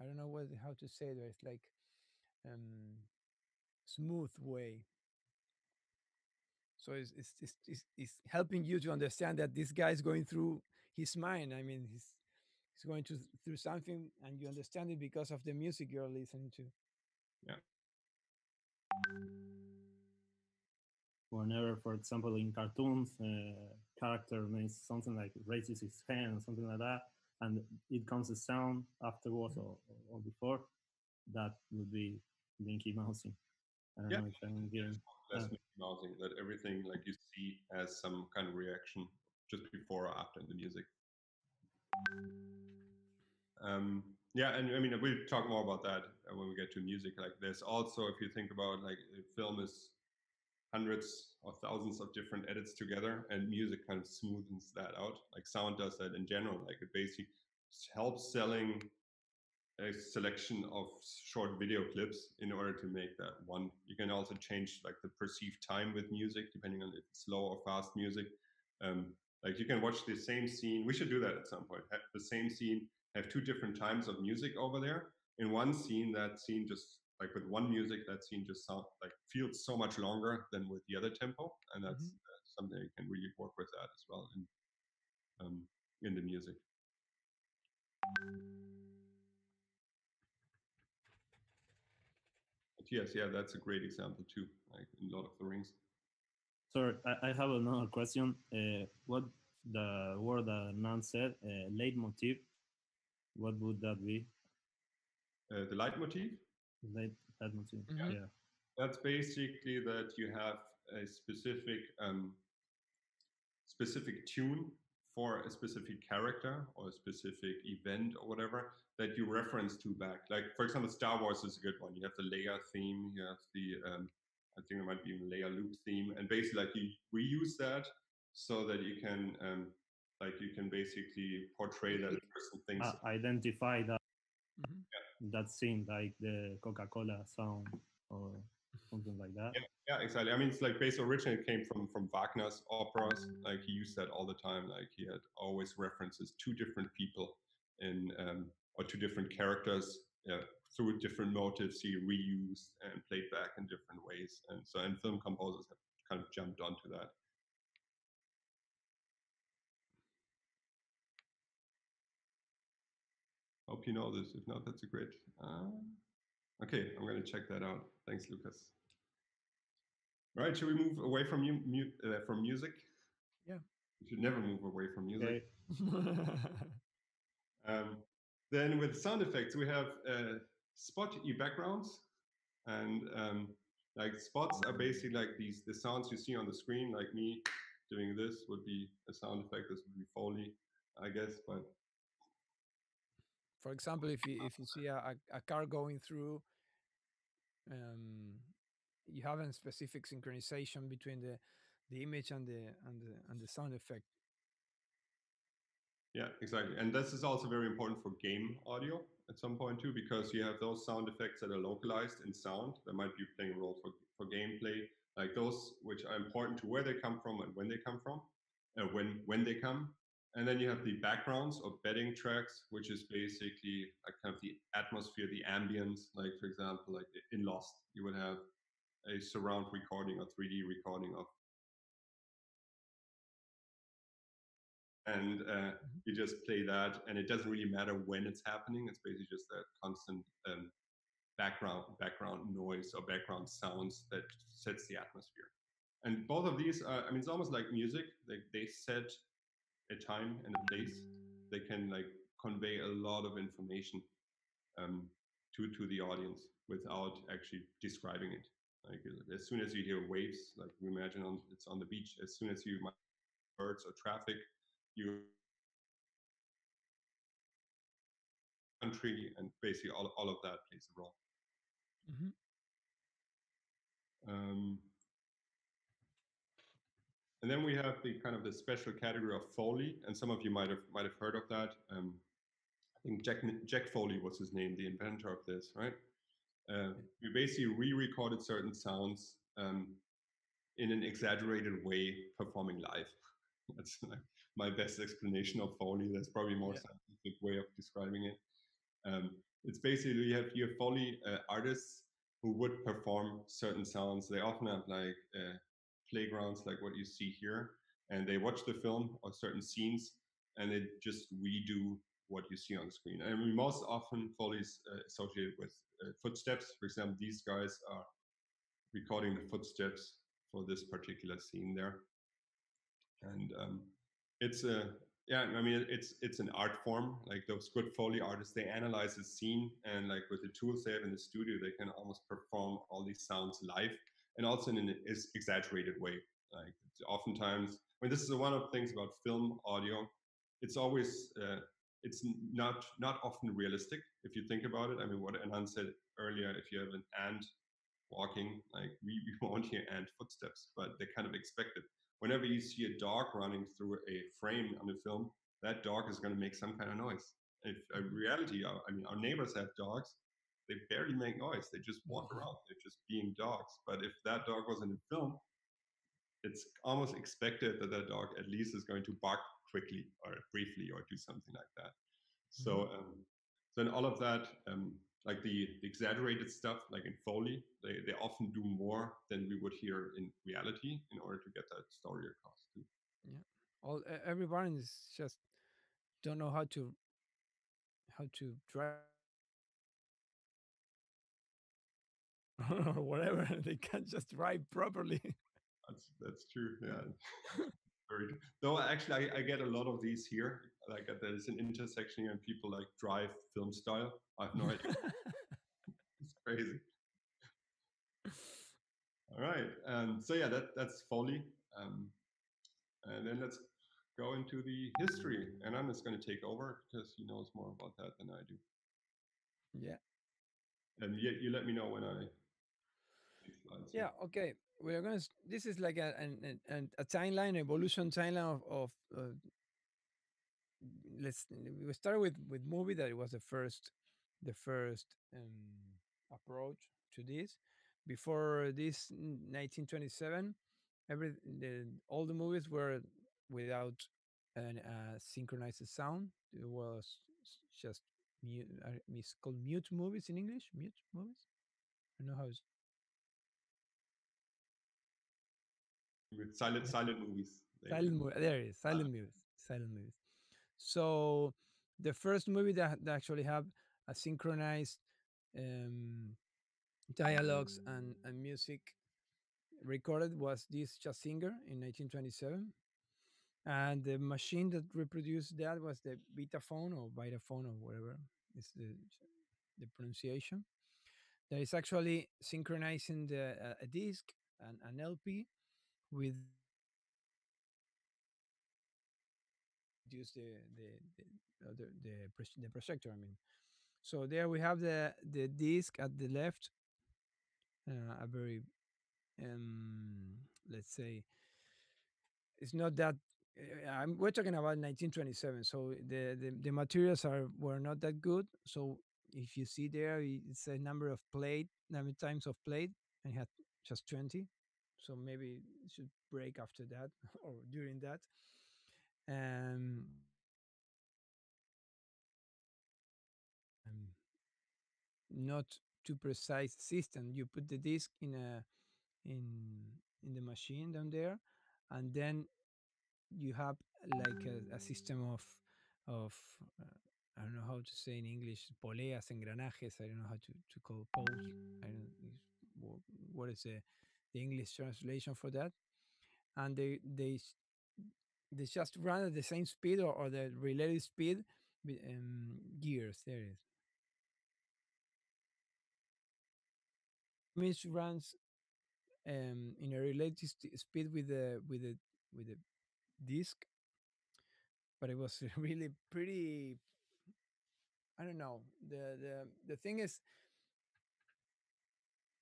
I don't know how to say it. It's like um smooth way. So it's helping you to understand that this guy is going through his mind. I mean, he's going through something, and you understand it because of the music you're listening to. Yeah. Whenever, for example, in cartoons, character makes something like raises his hand or something like that, and it comes a sound afterwards or before, that would be Mickey Mousing. I don't Yeah. know if I'm getting. That's Mickey Mousing, that everything like you see has some kind of reaction just before or after in the music. Yeah, and I mean we'll talk more about that when we get to music. Like there's also, if you think about like a film is hundreds or thousands of different edits together, and music kind of smoothens that out. Like sound does that in general. Like it basically helps selling a selection of short video clips in order to make that one. You can also change like the perceived time with music depending on if it's slow or fast music. Like you can watch the same scene. We should do that at some point. Have the same scene, have two different times of music over there. In one scene, that scene just like with one music, that scene just sound like feels so much longer than with the other tempo, and that's something you can really work with that as well in the music. Yes, yeah, that's a great example too, like in Lord of the Rings. Sorry, I have another question. What the word that Nan said, leitmotiv, what would that be? The leitmotif? Leitmotiv, yeah. That's basically that you have a specific tune for a specific character or a specific event or whatever that you reference to back. Like for example, Star Wars is a good one. You have the Leia theme, you have the I think it might be the Leia Luke theme, and basically like you reuse that so that you can basically portray that a person thinks. Identify that that scene, like the Coca-Cola sound or something like that. Yeah, exactly. I mean, it's like based originally it came from Wagner's operas. Like he used that all the time. Like he had always references to different people in or to different characters. Yeah, through different motives he reused and played back in different ways. And so, and film composers have kind of jumped onto that. Hope you know this. If not, that's a great. Okay, I'm going to check that out. Thanks, Lucas. All right, should we move away from music? Yeah. We should never move away from music. Okay. Then with sound effects, we have spot backgrounds, and like spots are basically like the sounds you see on the screen. Like me doing this would be a sound effect. This would be Foley, I guess. But for example, if you see a car going through, you have a specific synchronization between the image and the sound effect. Yeah, exactly. And this is also very important for game audio at some point too, because you have those sound effects that are localized in sound that might be playing a role for gameplay, like those which are important to where they come from and when they come from, when they come. And then you have the backgrounds or bedding tracks, which is basically like kind of the atmosphere, the ambience. Like for example, like in Lost, you would have a surround recording or 3D recording of, and you just play that, and it doesn't really matter when it's happening. It's basically just that constant background noise or background sounds that sets the atmosphere. And both of these are, I mean, it's almost like music. They set a time and a place. They can like convey a lot of information to the audience without actually describing it. Like as soon as you hear waves, like we imagine it's on the beach. As soon as you might birds or traffic, you country, and basically all of that plays a role. And then we have the kind of the special category of Foley, and some of you might have heard of that. I think Jack Foley was his name, the inventor of this, right? We basically re-recorded certain sounds in an exaggerated way, performing live. That's like my best explanation of Foley. That's probably more scientific way of describing it. It's basically you have Foley artists who would perform certain sounds. They often have like playgrounds like what you see here, and they watch the film or certain scenes, and they just redo what you see on screen. And I mean, most often Foley is associated with footsteps. For example, these guys are recording the footsteps for this particular scene there, and it's a yeah, I mean, it's an art form. Like those good Foley artists, they analyze a scene, and like with the tools they have in the studio, they can almost perform all these sounds live, and also in an exaggerated way. Like oftentimes, I mean, this is one of the things about film audio. It's always it's not often realistic if you think about it. I mean, what Anand said earlier, if you have an ant walking, like we won't hear ant footsteps, but they're kind of expected. Whenever you see a dog running through a frame on a film, that dog is going to make some kind of noise. If a reality, I mean, our neighbors have dogs, they barely make noise. They just walk around. They're just being dogs. But if that dog was in a film, it's almost expected that that dog at least is going to bark quickly or briefly or do something like that. So, then all of that, like the exaggerated stuff, like in Foley, they often do more than we would hear in reality in order to get that story across too. Yeah. Everyone is just don't know how to drive or whatever. They can't just drive properly. That's true. Yeah. Very true. Though actually, I get a lot of these here. Like there's an intersection here, and people like drive film style. I have no idea. It's crazy. All right. So yeah, that's Foley. Um, and then let's go into the history. And I'm just going to take over because he knows more about that than I do. Yeah. And you let me know when I take slides. Yeah. Okay. We're gonna. This is like a timeline, evolution timeline of let's we start with movie that it was the first approach to this. Before this 1927, all the movies were without an synchronized sound. It was just mute. It's called mute movies in English. Mute movies. I don't know how it's With silent movies. There it is. Silent movies. Silent movies. So the first movie that actually have a synchronized um, dialogues and music recorded was this Just Singer in 1927. And the machine that reproduced that was the Vitaphone or Vitaphone or whatever is the pronunciation. That is actually synchronizing a disc and an LP with use the projector. I mean, so there we have the disc at the left, a very let's say it's not that. We're talking about 1927, so the materials were not that good. So if you see there, it's a number of times of played, and it had just 20. So maybe it should break after that or during that. Um, um, Not too precise system. You put the disc in in the machine down there, and then you have like a system of I don't know how to say in English, poleas, engranajes. I don't know how to call poles. I don't what is the English translation for that. And they just run at the same speed or the related speed gears. There it is. Image runs in a related speed with the disc, but it was really pretty. I don't know. The thing is,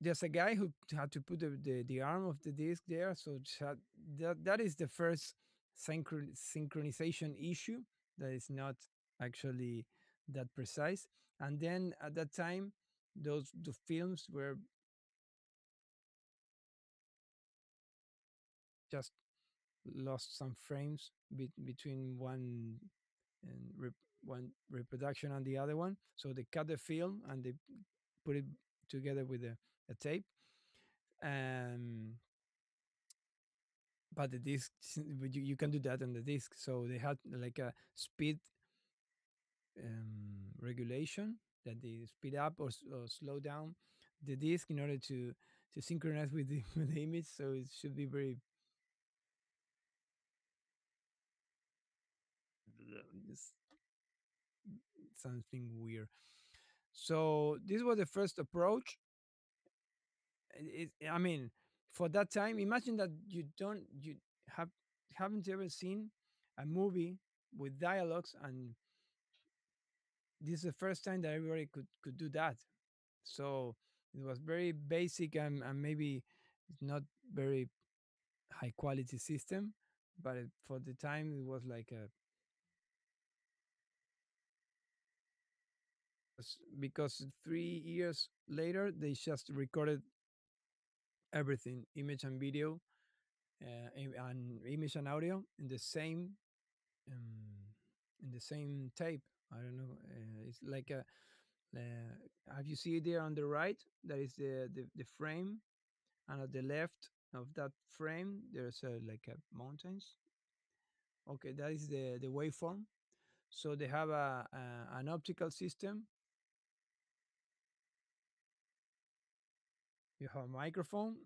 there's a guy who had to put the arm of the disc there, so that is the first synchronization issue that is not actually that precise. And then at that time, the films were just lost some frames between and one reproduction and the other one. So they cut the film and they put it together with a tape. Um, but the disc, you can do that on the disc. So they had like a speed regulation, that they speed up or slow down the disc in order to synchronize with the with the image. So it should be very it's something weird. So this was the first approach. I mean, for that time, imagine that you have haven't ever seen a movie with dialogues, and this is the first time that everybody could do that. So it was very basic, and maybe it's not very high quality system, but for the time it was like a because 3 years later they just recorded everything, image and video, and image and audio um, in the same tape. I don't know. It's like a. Have you see it there on the right? That is the frame, and at the left of that frame there's like a mountains. Okay, that is the waveform. So they have an optical system. You have a microphone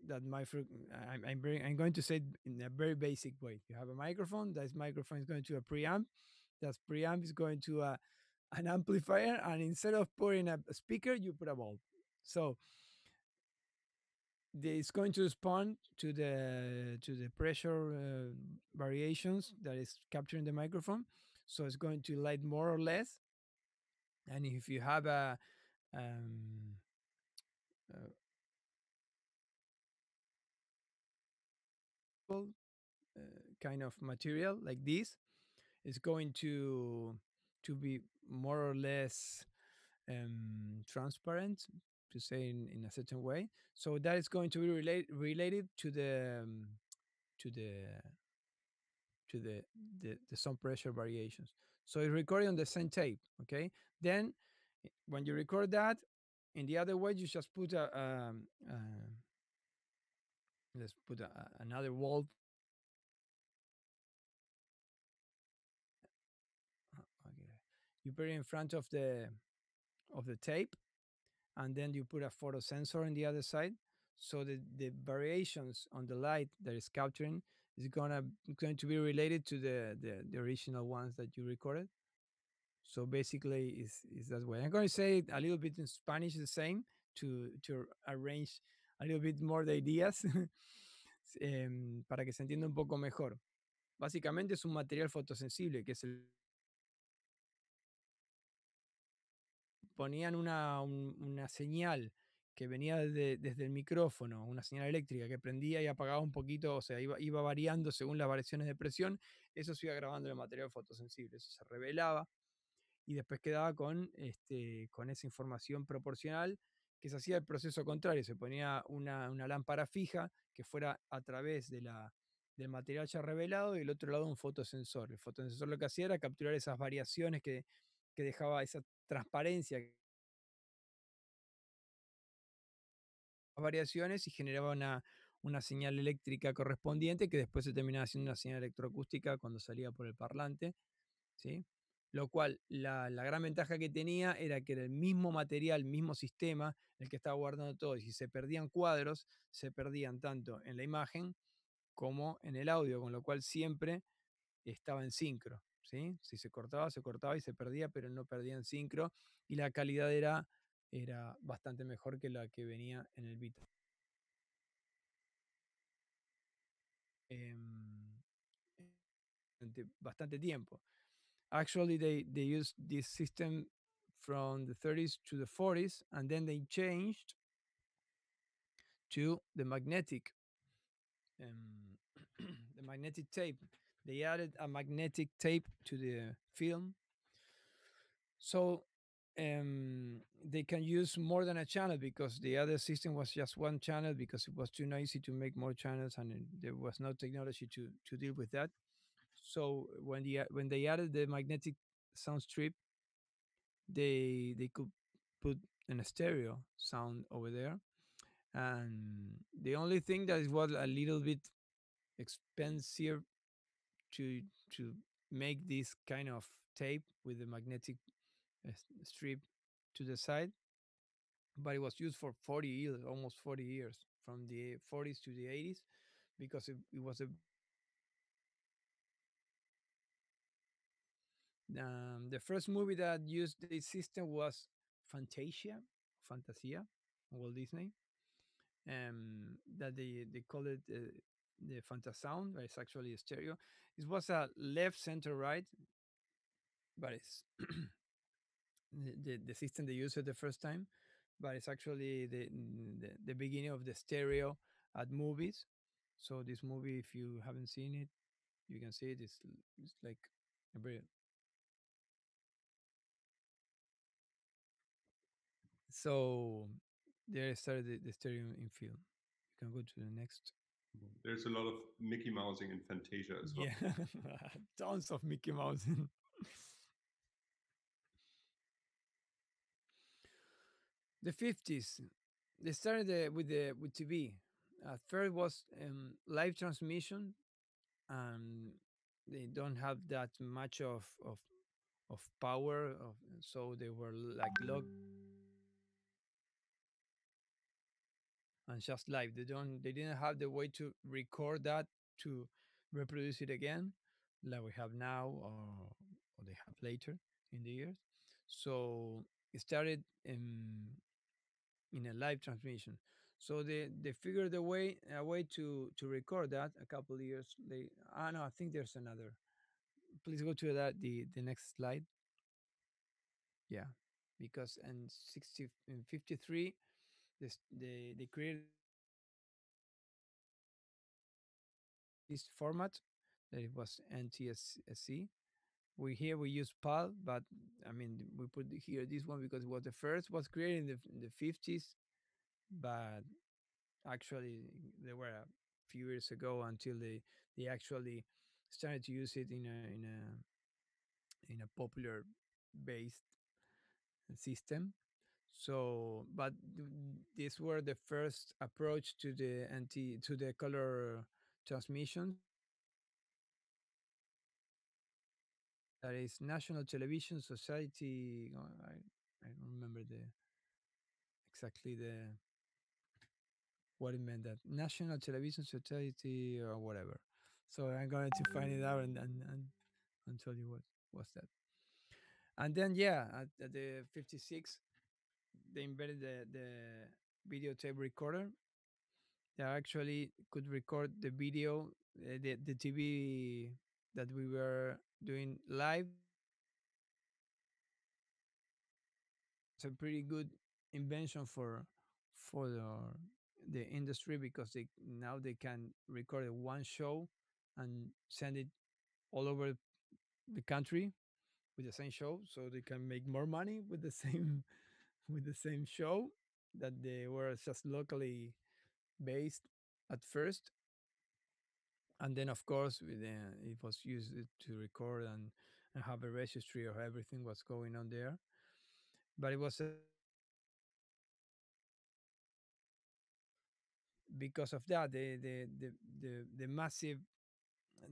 that I'm going to say it in a very basic way. You have a microphone. That microphone is going to a preamp. That preamp is going to an amplifier, and instead of putting a speaker, you put a bulb. So it's going to respond to the pressure variations that is capturing the microphone. So it's going to light more or less. And if you have um, a kind of material like this, it's going to be more or less transparent, to say in a certain way. So that is going to be related to the to the sound pressure variations. So it's recording on the same tape. Okay, then when you record that in the other way, you just put let's put another wall. Okay. You put it in front of the tape, and then you put a photo sensor on the other side. So the variations on the light that is capturing is going to be related to the original ones that you recorded. So basically, is that way. I'm going to say it a little bit in Spanish the same to arrange a little bit more the ideas para que se entienda un poco mejor. Básicamente es un material fotosensible que es el ponían una señal que venía desde el micrófono, una señal eléctrica que prendía y apagaba un poquito, o sea, iba variando según las variaciones de presión. Eso se iba grabando en el material fotosensible, eso se revelaba y después quedaba con esa información proporcional, que se hacía el proceso contrario. Se ponía una lámpara fija que fuera a través del material ya revelado, y del otro lado un fotosensor. El fotosensor lo que hacía era capturar esas variaciones que dejaba esa transparencia, variaciones, y generaba una señal eléctrica correspondiente, que después se terminaba haciendo una señal electroacústica cuando salía por el parlante, ¿sí? Lo cual, la gran ventaja que tenía era que era el mismo material, mismo sistema, el que estaba guardando todo. Y si se perdían cuadros, se perdían tanto en la imagen como en el audio, con lo cual siempre estaba en sincro, ¿sí? Si se cortaba y se perdía, pero no perdía en sincro, y la calidad era bastante mejor que la que venía en el beat. Em, bastante tiempo. Actually, they used this system from the 30s to the 40s, and then they changed to the magnetic, um, the magnetic tape. They added a magnetic tape to the film, so they can use more than a channel, because the other system was just one channel, because it was too noisy to make more channels, and there was no technology to deal with that. So when they added the magnetic sound strip, they could put an stereo sound over there. And the only thing that was a little bit expensive to to make this kind of tape with the magnetic strip to the side, but it was used for 40 years, almost 40 years, from the 40s to the 80s, because it was a the first movie that used this system was Fantasia, Walt Disney, that they call it the Fantasound, but it's actually a stereo. It was a left, center, right, but it's the system they used it the first time, but it's actually the beginning of the stereo at movies. So this movie, if you haven't seen it, you can see it. It's like a very so there started the stereo in film. You can go to the next. There's a lot of Mickey Mousing in Fantasia as well. Yeah, tons of Mickey Mouse. The 50s, they started with TV. At first was live transmission, and they don't have that much of power, so they were like log and just live. They didn't have the way to record that to reproduce it again, like we have now, or they have later in the years. So it started in a live transmission. So they figured a way to record that a couple of years later. Ah, no, I think there's another. Please go to the next slide. Yeah, because in 53 they created this format that it was NTSC. We use PAL, but I mean we put here this one because it was the first was created in the 50s, but actually there were a few years ago until they actually started to use it in a popular based system. So, but these were the first approach to the color transmissions. That is National Television Society. I don't remember the exactly the what it meant, that National Television Society or whatever. So I'm going to find it out and tell you what was that. And then yeah, at the 56, they invented the videotape recorder that actually could record the video, the TV that we were doing live. It's a pretty good invention for the industry because they can record a one show and send it all over the country with the same show, so they can make more money with the same with the same show that they were just locally based at first. And then of course it was used to record and have a registry of everything what's going on there. But it was because of that the massive,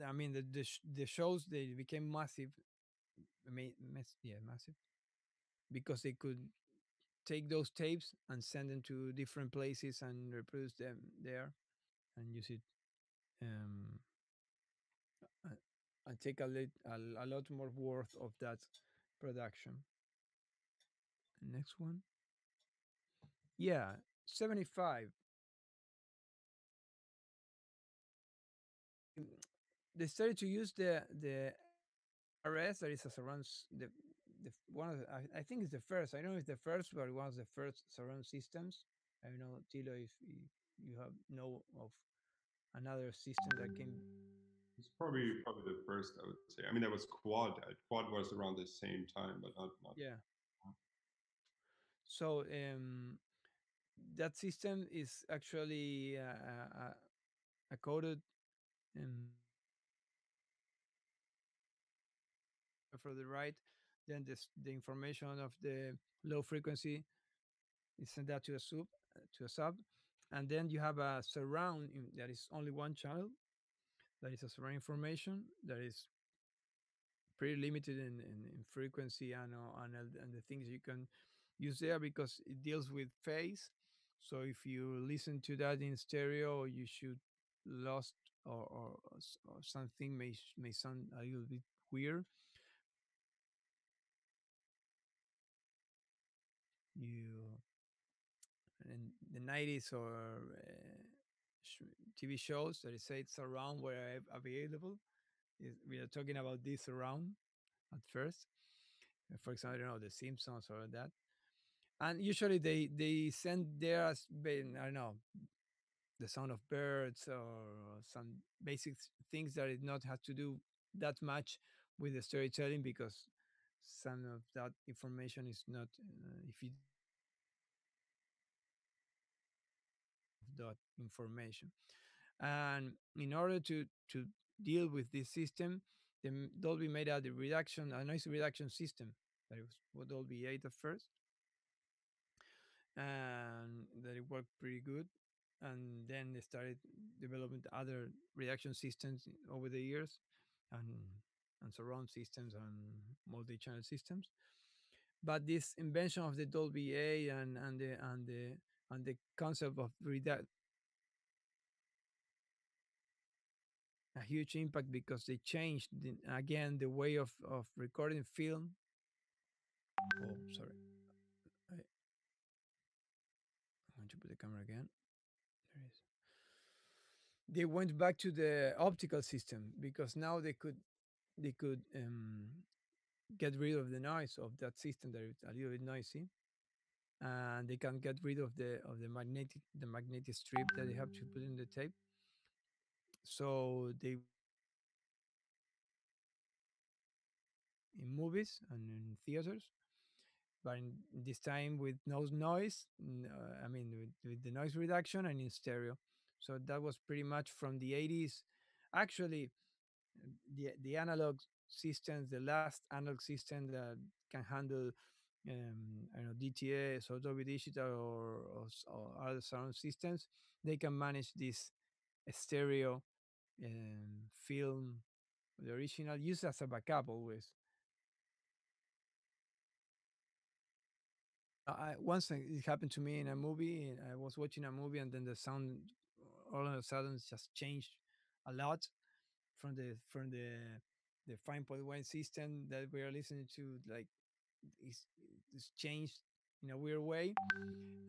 I mean the shows, they became massive. Yeah, massive, because they could take those tapes and send them to different places and reproduce them there and use it, um, uh, and take a lot more worth of that production. Next one. Yeah, 75. Mm, They started to use the RS, that is a one of I think it's the first. I don't know if the first, but one of the first surround systems. I don't know, Tilo, if you have know of another system that came. It's probably the first, I would say. I mean, there was Quad. Quad was around the same time, but not. Yeah. So that system is actually a coded um, for the right. Then the information of the low frequency is sent that to a sub, and then you have a surround that is only one channel, that is a surround information that is pretty limited in frequency and the things you can use there because it deals with phase. So if you listen to that in stereo, you should lost or something may sound a little bit weird. You in the 90s or TV shows that say it's around where available. We are talking about this around at first. For example, I don't know, The Simpsons or that. And usually they send there as I don't know, the sound of birds or some basic things that it not have to do that much with the storytelling because some of that information is not if you that information. And in order to deal with this system, Dolby made a noise reduction system that was what Dolby 8 at first, and that it worked pretty good. And then they started developing other reduction systems over the years, and and surround systems and multi-channel systems. But this invention of the Dolby A and the concept of a huge impact because they changed again the way of recording film. Oh, sorry. I'm going to put the camera again. There it is. They went back to the optical system because now they could get rid of the noise of that system that is a little bit noisy, and they can get rid of the magnetic strip that they have to put in the tape. So they in movies and in theaters, but this time with no noise. I mean, with the noise reduction and in stereo. So that was pretty much from the 80s. Actually, the analog systems, the last analog system that can handle I don't know, DTS or Dolby Digital or other sound systems, they can manage this stereo film, the original, used as a backup always. Once it happened to me in a movie. And I was watching a movie, and then the sound all of a sudden just changed a lot from the 5.1 system that we are listening to. Like it's, it's changed in a weird way,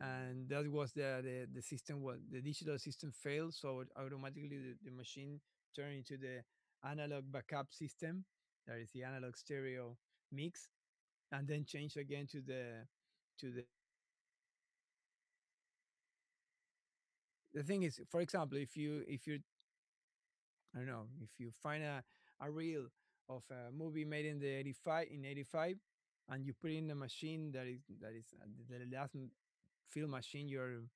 and that was the system. What the digital system failed, so automatically the machine turned into the analog backup system. That is the analog stereo mix, and then changed again to the the thing is, for example, if you I don't know, if you find a reel of a movie made in the 85 and you put in a machine that is the last film machine you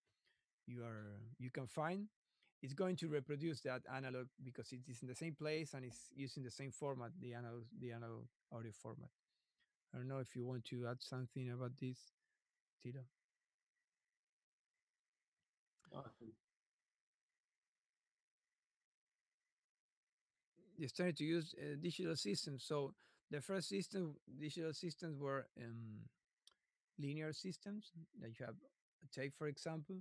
can find, it's going to reproduce that analog because it is in the same place and it's using the same format, the analog audio format. I don't know if you want to add something about this, Tito. Okay. They started to use digital systems. So the first digital systems were linear systems that you have a tape, for example,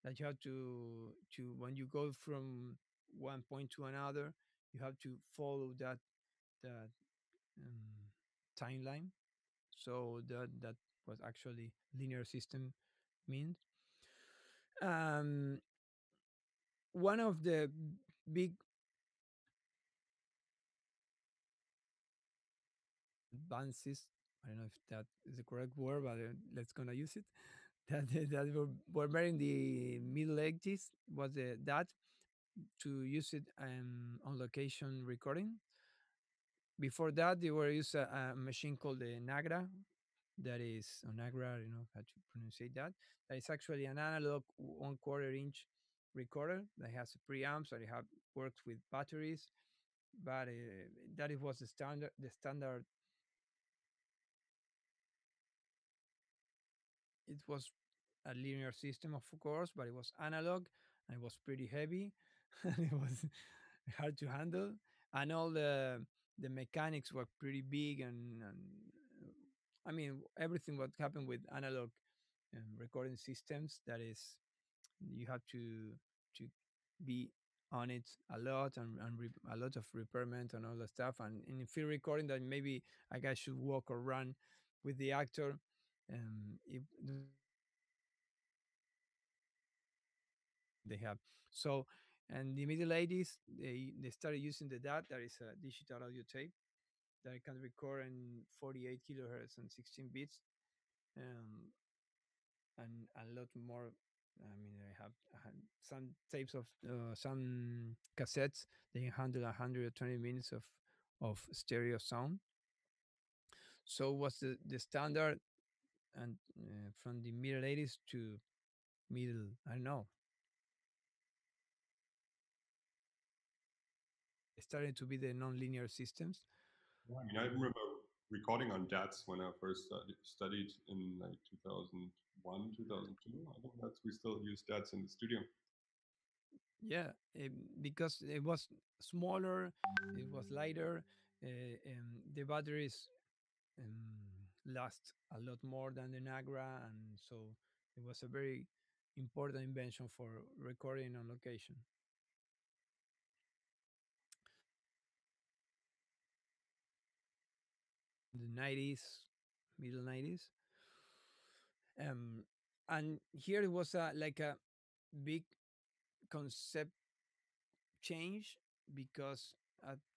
that you have to when you go from one point to another, you have to follow that um, timeline. So that was actually linear system means. Um, one of the big advances, I don't know if that is the correct word, but let's gonna use it. That were made in the middle 80s was that to use it on location recording. Before that, they were used a machine called the Nagra, that is or Nagra, how to pronounce that. That is actually an analog 1/4 inch recorder that has preamps that have works with batteries, but that it was the standard. It was a linear system, of course, but it was analog and it was pretty heavy. And hard to handle, and all the mechanics were pretty big, and I mean everything what happened with analog recording systems, that is you have to be on it a lot, and a lot of repairment and all that stuff, and in field recording that maybe a guy should walk or run with the actor, if they have. So, and the middle 80s, they started using the DAT, that is a digital audio tape that can record in 48 kilohertz and 16 bits, um, and a lot more. I mean, I had some tapes of some cassettes. They can handle 120 minutes of stereo sound. So what's the standard, and from the middle 80s to middle, I don't know, started to be the non-linear systems. I mean, I remember recording on DATs when I first studied in like 2001, 2002. I think that's we still use DATs in the studio. Yeah, because it was smaller, it was lighter, the batteries last a lot more than the Nagra, and so it was a very important invention for recording on location. The 90s, middle 90s, um, and here it was like a big concept change, because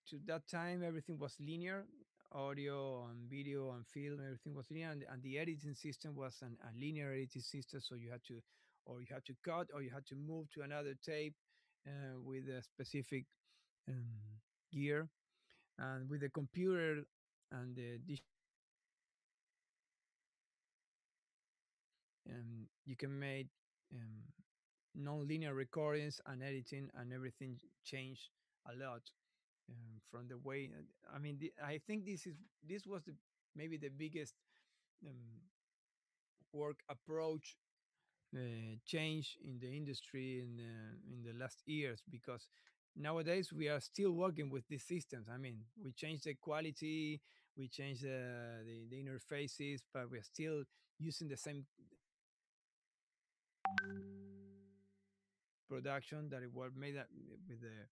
to that time everything was linear, audio and video and film, everything was linear, and the editing system was a linear editing system. So you had to, or you had to cut, or you had to move to another tape with a specific um, gear, and with the computer and the you can make um, non-linear recordings and editing, and everything changed a lot from the way. I mean, I think this was maybe the biggest um, work approach change in the industry in the last years, because nowadays we are still working with these systems. I mean, we change the quality, we change the interfaces, but we are still using the same production that it was made with the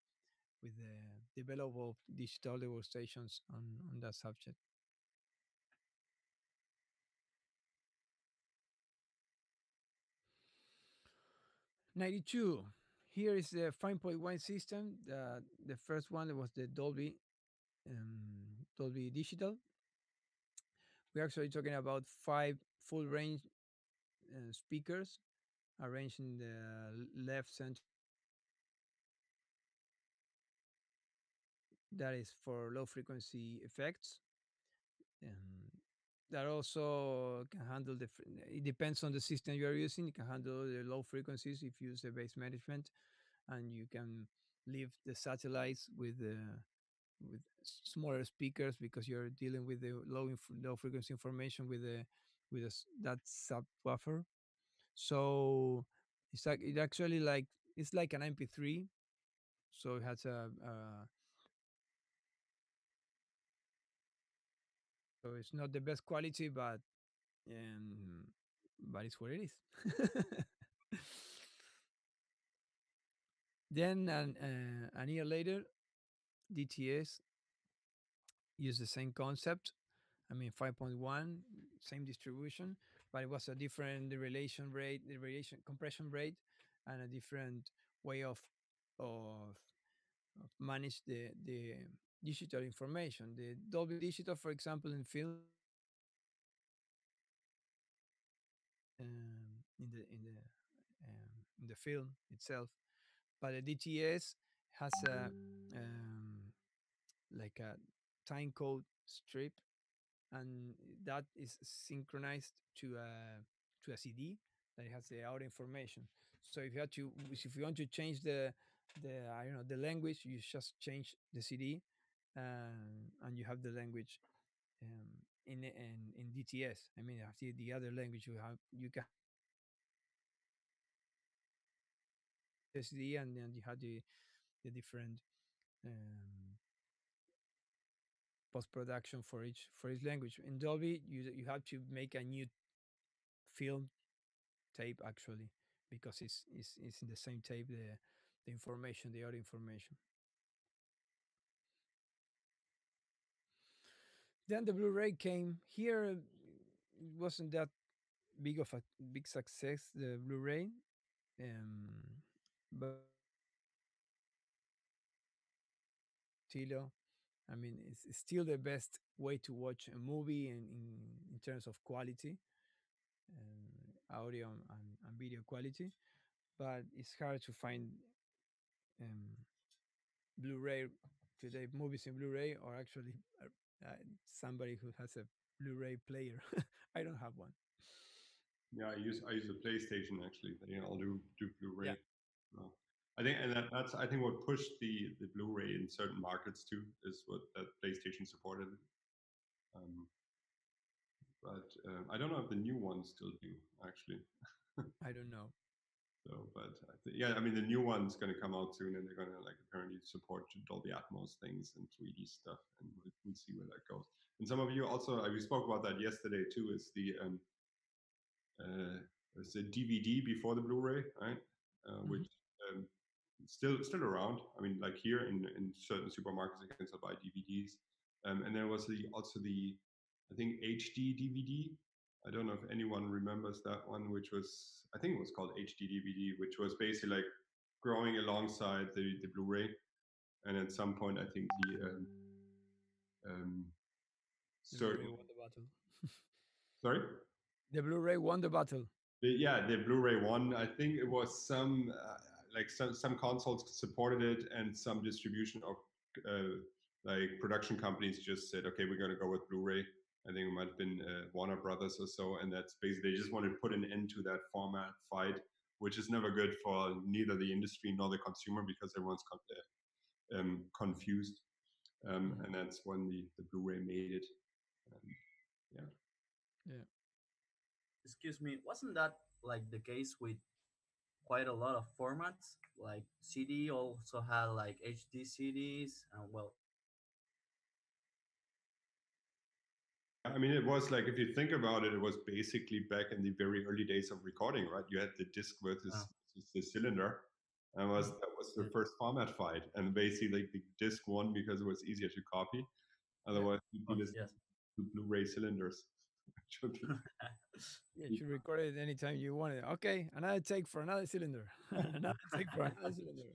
development of digital demonstrations on that subject. 92. Here is the 5.1 system. The first one was the Dolby Digital. We're actually talking about 5 full range speakers arranged in the left center. That is for low frequency effects. Um, that also can handle it depends on the system you are using. It can handle the low frequencies if you use the base management, and you can leave the satellites with smaller speakers, because you're dealing with the low frequency information with that subwoofer. So it's like it actually like it's like an MP3. So it has so it's not the best quality, um, but it's what it is. Then a year later, DTS used the same concept. I mean, 5.1, same distribution, but it was a different relation rate, the relation compression rate, and a different way of, of manage the digital information. The Dolby Digital, for example, in film, in the film itself, but the DTS has like a time code strip, and that is synchronized to a CD that has the audio information. So if you want to change the I don't know the language, you just change the CD, and you have the language in DTS. I mean, after the other language you can the CD, and then you have the different um, post production for each language. In Dolby, you have to make a new film tape actually, because it's in the same tape, the information, the audio information. Then the Blu-ray came here. It wasn't that big of a big success, the Blu-ray, but Tilo, I mean, it's still the best way to watch a movie in terms of quality, audio and video quality. But it's hard to find um, Blu-ray today, movies in Blu-ray, or actually somebody who has a Blu-ray player. I don't have one. Yeah, I use the PlayStation actually. I'll do Yeah, Blu-ray. Well, I think, and that's I think what pushed the Blu-ray in certain markets too is what that PlayStation supported. Um, but I don't know if the new ones still do actually. I don't know. So, but yeah, I mean the new one's going to come out soon, and they're going to like apparently support Dolby Atmos things and 3D stuff, and we'll see where that goes. And some of you also, we spoke about that yesterday too. Is uh, the DVD before the Blu-ray, right? Which um, still around. I mean, like here in certain supermarkets, you can still buy DVDs. And there was also the I think HD DVD. I don't know if anyone remembers that one, which was I think it was called HD DVD, which was basically like growing alongside the Blu-ray. And at some point, I think um, The Blu-ray certain won the battle. sorry. The Blu-ray won the battle. Yeah, the Blu-ray one. I think it was some like some consoles supported it, and some distribution of like production companies just said, okay, we're going to go with Blu-ray. I think it might have been Warner Brothers or so, and that's basically they just wanted to put an end to that format fight, which is never good for neither the industry nor the consumer because everyone's confused. And that's when the Blu-ray made it. Um, yeah. Yeah. Excuse me, wasn't that like the case with quite a lot of formats? Like CD also had like HD CDs, and well, I mean, it was like if you think about it, it was basically back in the very early days of recording, right? You had the disc uh, versus the cylinder, and that was the yeah. first format fight. And basically, like, the disc won because it was easier to copy. Yeah. Otherwise, you'd be Oh, listening yes. to Blu-ray cylinders. Yeah, you record it anytime you want it. Okay, another take for another cylinder. Another take for another cylinder.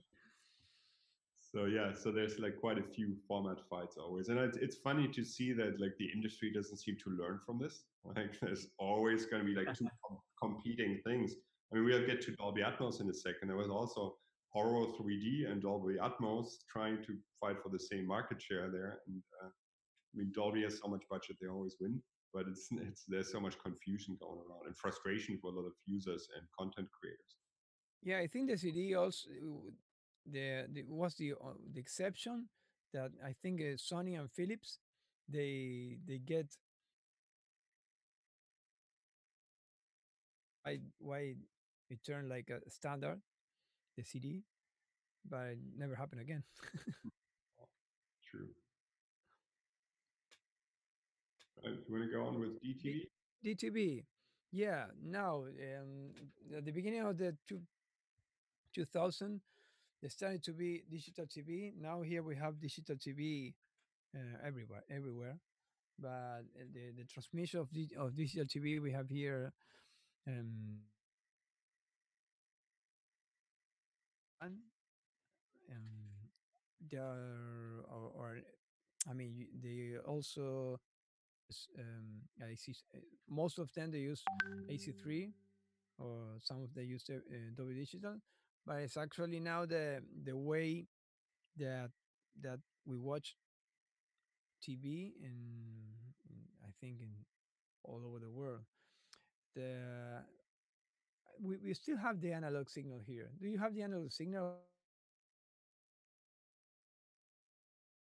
So yeah, so there's like quite a few format fights always, and it's funny to see that like the industry doesn't seem to learn from this. Like there's always going to be like two competing things. I mean, we'll get to Dolby Atmos in a second. There was also Horror 3D and Dolby Atmos trying to fight for the same market share there. And I mean, Dolby has so much budget, they always win. But it's there's so much confusion going around and frustration for a lot of users and content creators. Yeah, I think the CD also the was the exception that I think Sony and Philips they get why it turned like a standard, the CD, but it never happened again. True. You want to go on with D- DTV? DTV, yeah. Now, at the beginning of the 2000, they started to be digital TV. Now here we have digital TV everywhere. But the transmission of digital TV we have here, um, and um, they are or I mean they also I see most of them they use AC3, or some of them use Dolby Digital, but it's actually now the way that that we watch TV I think in all over the world. The we still have the analog signal here. Do you have the analog signal?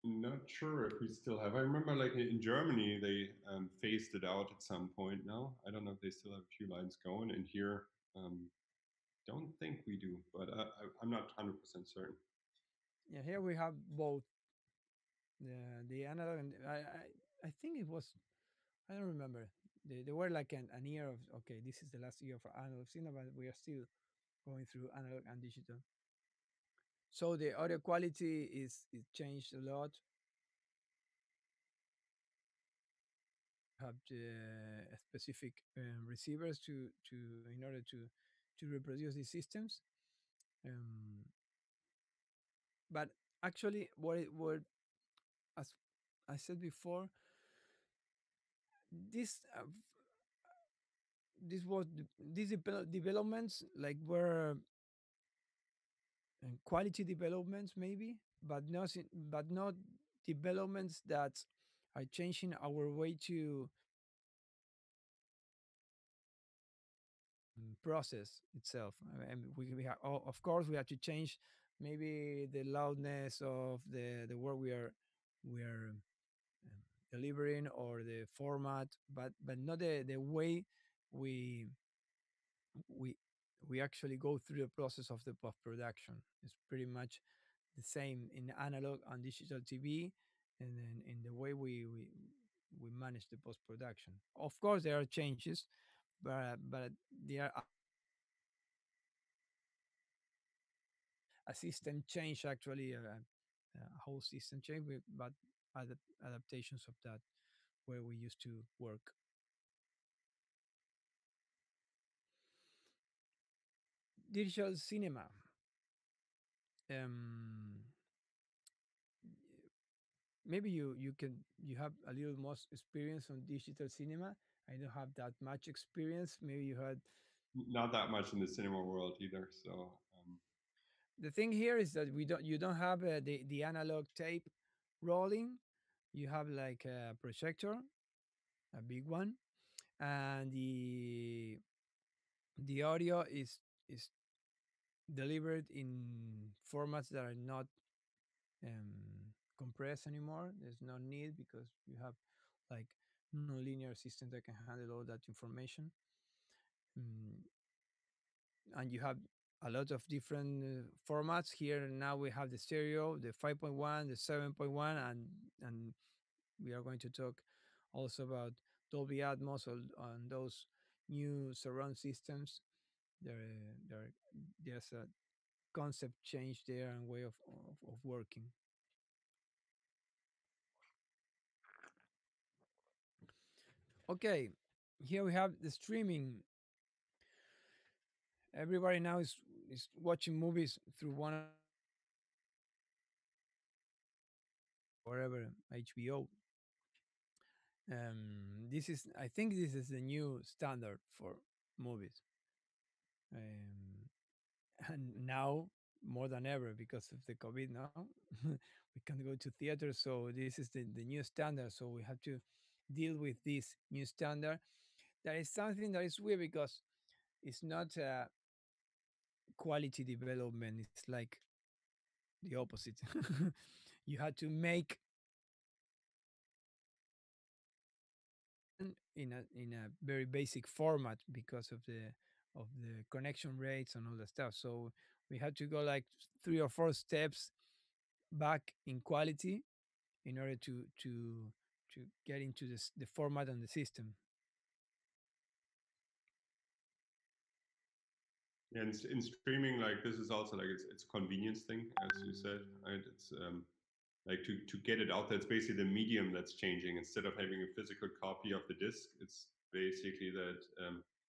Not sure if we still have. I remember, like in Germany, they phased it out at some point. Now I don't know if they still have a few lines going. And here, don't think we do, but I'm not 100% certain. Yeah, here we have both the analog and I think it was, I don't remember. They were like an year of, okay, this is the last year for analog cinema, but we are still going through analog and digital. So the audio quality is changed a lot. Have specific receivers to in order to reproduce these systems. Um, but actually, what as I said before, this this was these developments like were quality developments maybe, but not developments that are changing our way to process itself. And we have, of course, we have to change maybe the loudness of the work we are delivering or the format, but not the way we we we actually go through the process of the post production. It's pretty much the same in analog and digital TV, and then in the way we manage the post production. Of course, there are changes, but there are a system change actually, a whole system change, but adaptations of that where we used to work. Digital cinema. Um, Maybe you have a little more experience on digital cinema. I don't have that much experience. Maybe you had. Not that much in the cinema world either. So The thing here is that you don't have the analog tape rolling. You have like a projector, a big one, and the audio is delivered in formats that are not compressed anymore. There's no need because you have like non-linear system that can handle all that information. Mm, and you have a lot of different formats here. Now we have the stereo, the 5.1, the 7.1, and we are going to talk also about Dolby Atmos on those new surround systems. There there's a concept change there and way of working. Okay, here we have the streaming. Everybody now is watching movies through one wherever HBO. This is, I think, this is the new standard for movies, um, and now more than ever because of the COVID. Now we can't go to theaters, so this is the new standard. So we have to deal with this new standard. That is something that is weird because it's not quality development. It's like the opposite. You had to make in a very basic format because of the connection rates and all that stuff. So we had to go like 3 or 4 steps back in quality in order to get into the format and the system. yeah, in streaming, like this is also like it's a convenience thing, as you said, right? It's like to get it out there. It's basically the medium that's changing. Instead of having a physical copy of the disc, it's basically that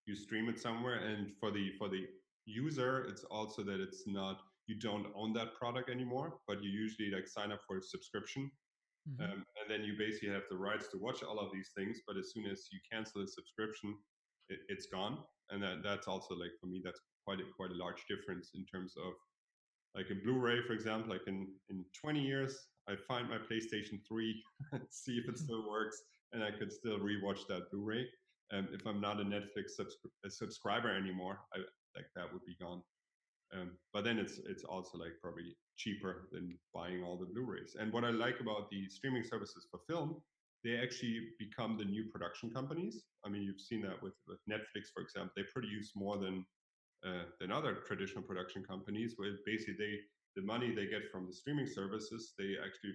you stream it somewhere. And for the user, it's also that it's not, you don't own that product anymore, but you usually like sign up for a subscription. Mhm. And then you basically have the rights to watch all of these things, but as soon as you cancel the subscription, it's gone. And that's also like, for me, that's quite a large difference in terms of like a Blu-ray, for example. Like in 20 years, I find my PlayStation 3, see if it still works, and I could still rewatch that Blu-ray. If I'm not a Netflix a subscriber anymore, like that would be gone. But then it's also like probably cheaper than buying all the Blu-rays. And what I like about the streaming services for film, they actually become the new production companies. I mean, you've seen that with Netflix, for example. They produce more than other traditional production companies, where basically the money they get from the streaming services, they actually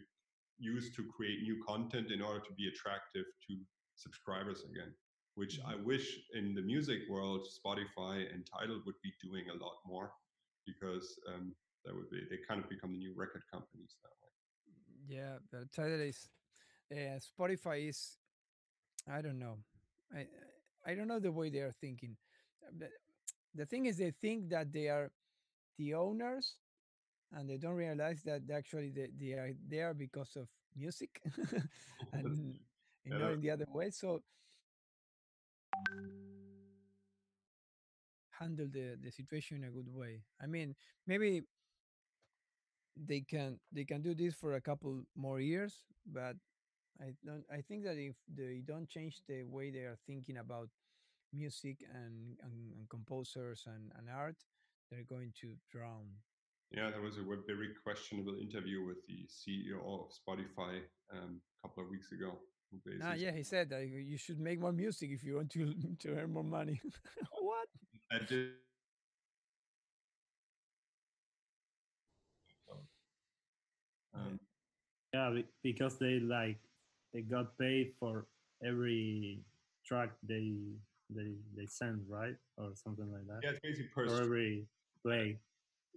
use to create new content in order to be attractive to subscribers again, which I wish in the music world, Spotify and Tidal would be doing a lot more, because that would be, they kind of become the new record companies that way. Yeah, the title is Spotify is, I don't know. I I don't know the way they are thinking. The, the thing is, they think that they are the owners, and they don't realize that actually they are there because of music, and Yeah, not in the other way. So handle the situation in a good way. I mean, maybe they can do this for a couple more years, but I think that if they don't change the way they are thinking about music and composers and art, they're going to drown. yeah, there was a very questionable interview with the CEO of Spotify a couple of weeks ago, who Ah, basically yeah, he said that you should make more music if you want to to earn more money. What? that did Yeah, um, Yeah, because they got paid for every track they send, right, or something like that, yeah, it's basically per or stream. every play.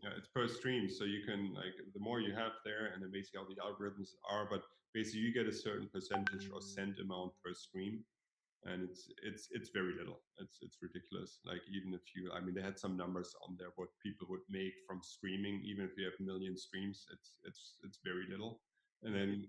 Yeah, it's per stream, so you can, like, the more you have there, and then basically how the algorithms are, but basically you get a certain percentage or cent amount per stream, and it's very little. It's ridiculous. Like, even if you, I mean, they had some numbers on there what people would make from streaming, even if you have a million streams, it's very little. And then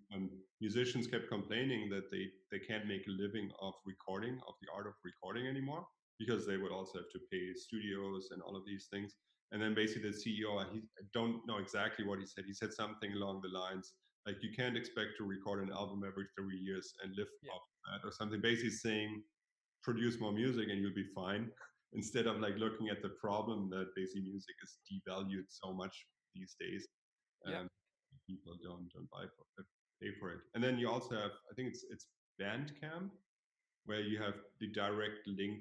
musicians kept complaining that they can't make a living of recording, of the art of recording anymore, because they would also have to pay studios and all of these things. And then basically the CEO, I don't know exactly what he said. He said something along the lines like, you can't expect to record an album every 3 years and live yeah, off that, or something. Basically saying, produce more music and you'll be fine. Instead of like looking at the problem that basically music is devalued so much these days. yeah, Um, People don't pay for it. And then you also have, I think it's Bandcamp, where you have the direct link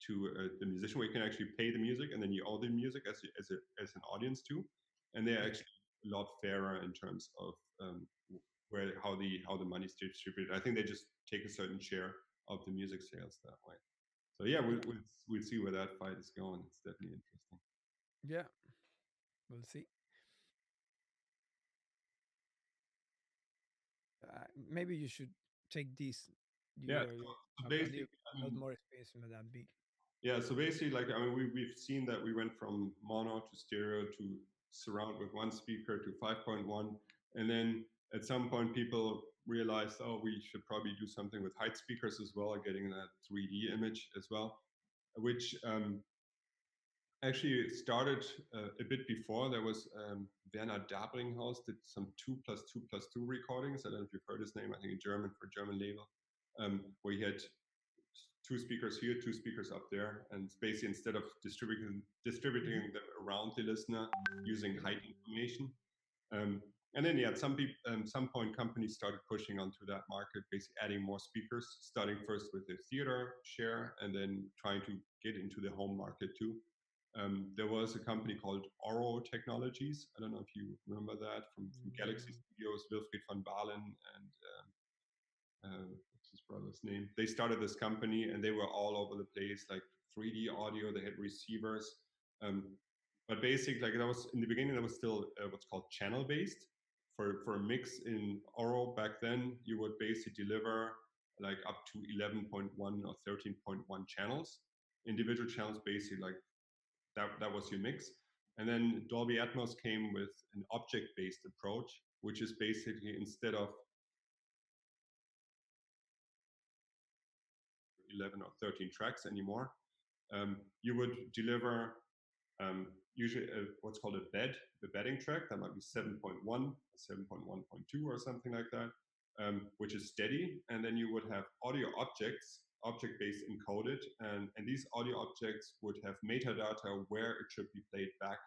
to the musician, where you can actually pay the music, and then you own the music as an audience too. And they're yeah, actually a lot fairer in terms of where how the money is distributed. I think they just take a certain share of the music sales that way. So yeah, yeah, we'll see where that fight is going. It's definitely interesting. yeah. We'll see. Maybe you should take this. Yeah. You So have a basically, little, lot more experience with that beat. yeah, so basically, like, I mean, we've seen that we went from mono to stereo to surround with one speaker to 5.1. And then at some point, people realized, oh, we should probably do something with height speakers as well, getting that 3D image as well, which actually started a bit before. There was Werner Dabringhaus did some 2+2+2 recordings. I don't know if you've heard his name, I think in German, for a German label, where he had two speakers here, two speakers up there, and basically instead of distributing them around the listener using height information. And then yeah, at some point companies started pushing onto that market, basically adding more speakers, starting first with the theater share, and then trying to get into the home market too. There was a company called Oro Technologies. I don't know if you remember that from Galaxy Mm, Studios, Wilfried van Balen and what's his brother's name? They started this company and they were all over the place, like 3D audio. They had receivers, um, but basically, like, that was in the beginning, that was still what's called channel based. For a mix in Oro back then, you would basically deliver like up to 11.1 or 13.1 channels, individual channels, basically like that was your mix. And then Dolby Atmos came with an object based approach, which is basically instead of 11 or 13 tracks anymore. You would deliver usually what's called a bedding track. That might be 7.1, 7.1.2 or something like that, which is steady. And then you would have audio objects, object-based encoded, and these audio objects would have metadata where it should be played back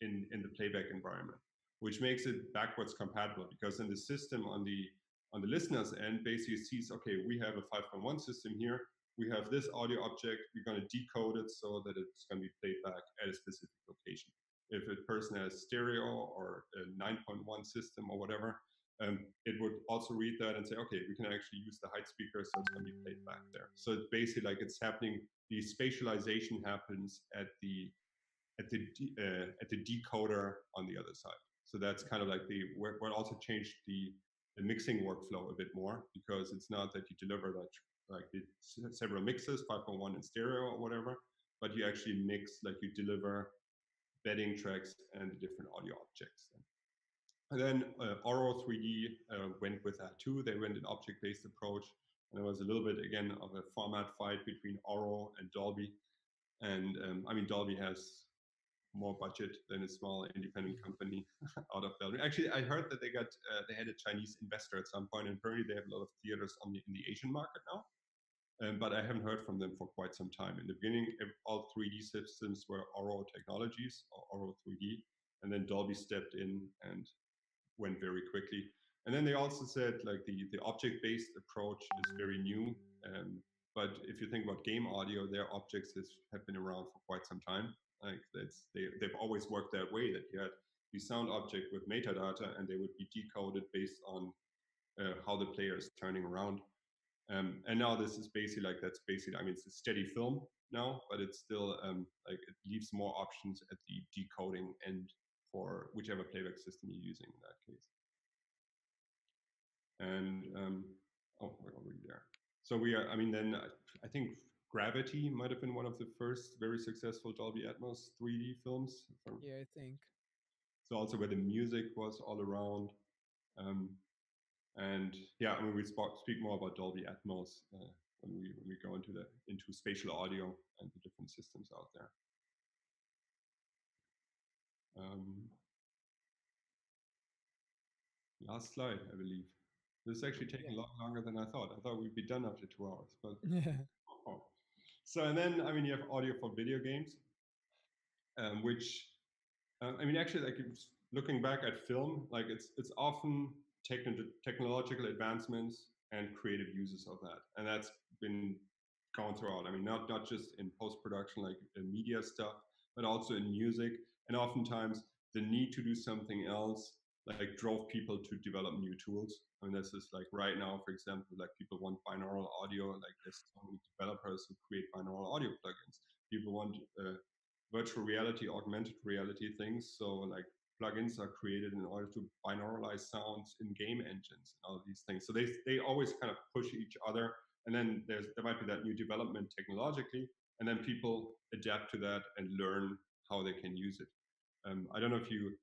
in the playback environment, which makes it backwards compatible, because in the system on the listener's end basically sees, okay, we have a 5.1 system here, we have this audio object, we're going to decode it so that it's going to be played back at a specific location. if a person has stereo or a 9.1 system or whatever, it would also read that and say, okay, we can actually use the height speaker, so it's going to be played back there. So it's basically like it's happening. The spatialization happens at the decoder on the other side. So that's kind of like what also changed the mixing workflow a bit more, because it's not that you deliver like the several mixes, 5.1 in stereo or whatever, but you actually mix, like you deliver bedding tracks and the different audio objects. And then Oro 3D went with that too. They went an object-based approach, and it was a little bit again of a format fight between Oro and Dolby. And I mean, Dolby has more budget than a small independent company out of Belgium. Actually, I heard that they had a Chinese investor at some point, and apparently they have a lot of theaters in the Asian market now. But I haven't heard from them for quite some time. In the beginning, all 3D systems were Oro Technologies or Oro 3D, and then Dolby stepped in and went very quickly. And then they also said like the object-based approach is very new. But if you think about game audio, their objects have been around for quite some time. Like they've always worked that way, that you had the sound object with metadata and they would be decoded based on how the player is turning around. And now this is basically like, that's basically, I mean, it's a steady film now, but it's still like it leaves more options at the decoding end for whichever playback system you're using in that case. And oh, we're already there. So we are, I mean, then I think Gravity might have been one of the first very successful Dolby Atmos 3D films. Yeah, I think. So also where the music was all around. And yeah, I mean, we speak more about Dolby Atmos when we go into spatial audio and the different systems out there. Last slide, I believe. This is actually taking a lot longer than I thought. I thought we'd be done after 2 hours, but oh. So, and then, I mean, you have audio for video games, which, I mean, actually, like looking back at film, like it's often technological advancements and creative uses of that. And that's been gone throughout. I mean, not just in post-production, like media stuff, but also in music. And oftentimes the need to do something else like drove people to develop new tools. I mean, this is like right now, for example, like people want binaural audio, like there's so many developers who create binaural audio plugins. People want virtual reality, augmented reality things. So like plugins are created in order to binauralize sounds in game engines and all these things. So they always kind of push each other. And then there might be that new development technologically, and then people adapt to that and learn how they can use it. I don't know if you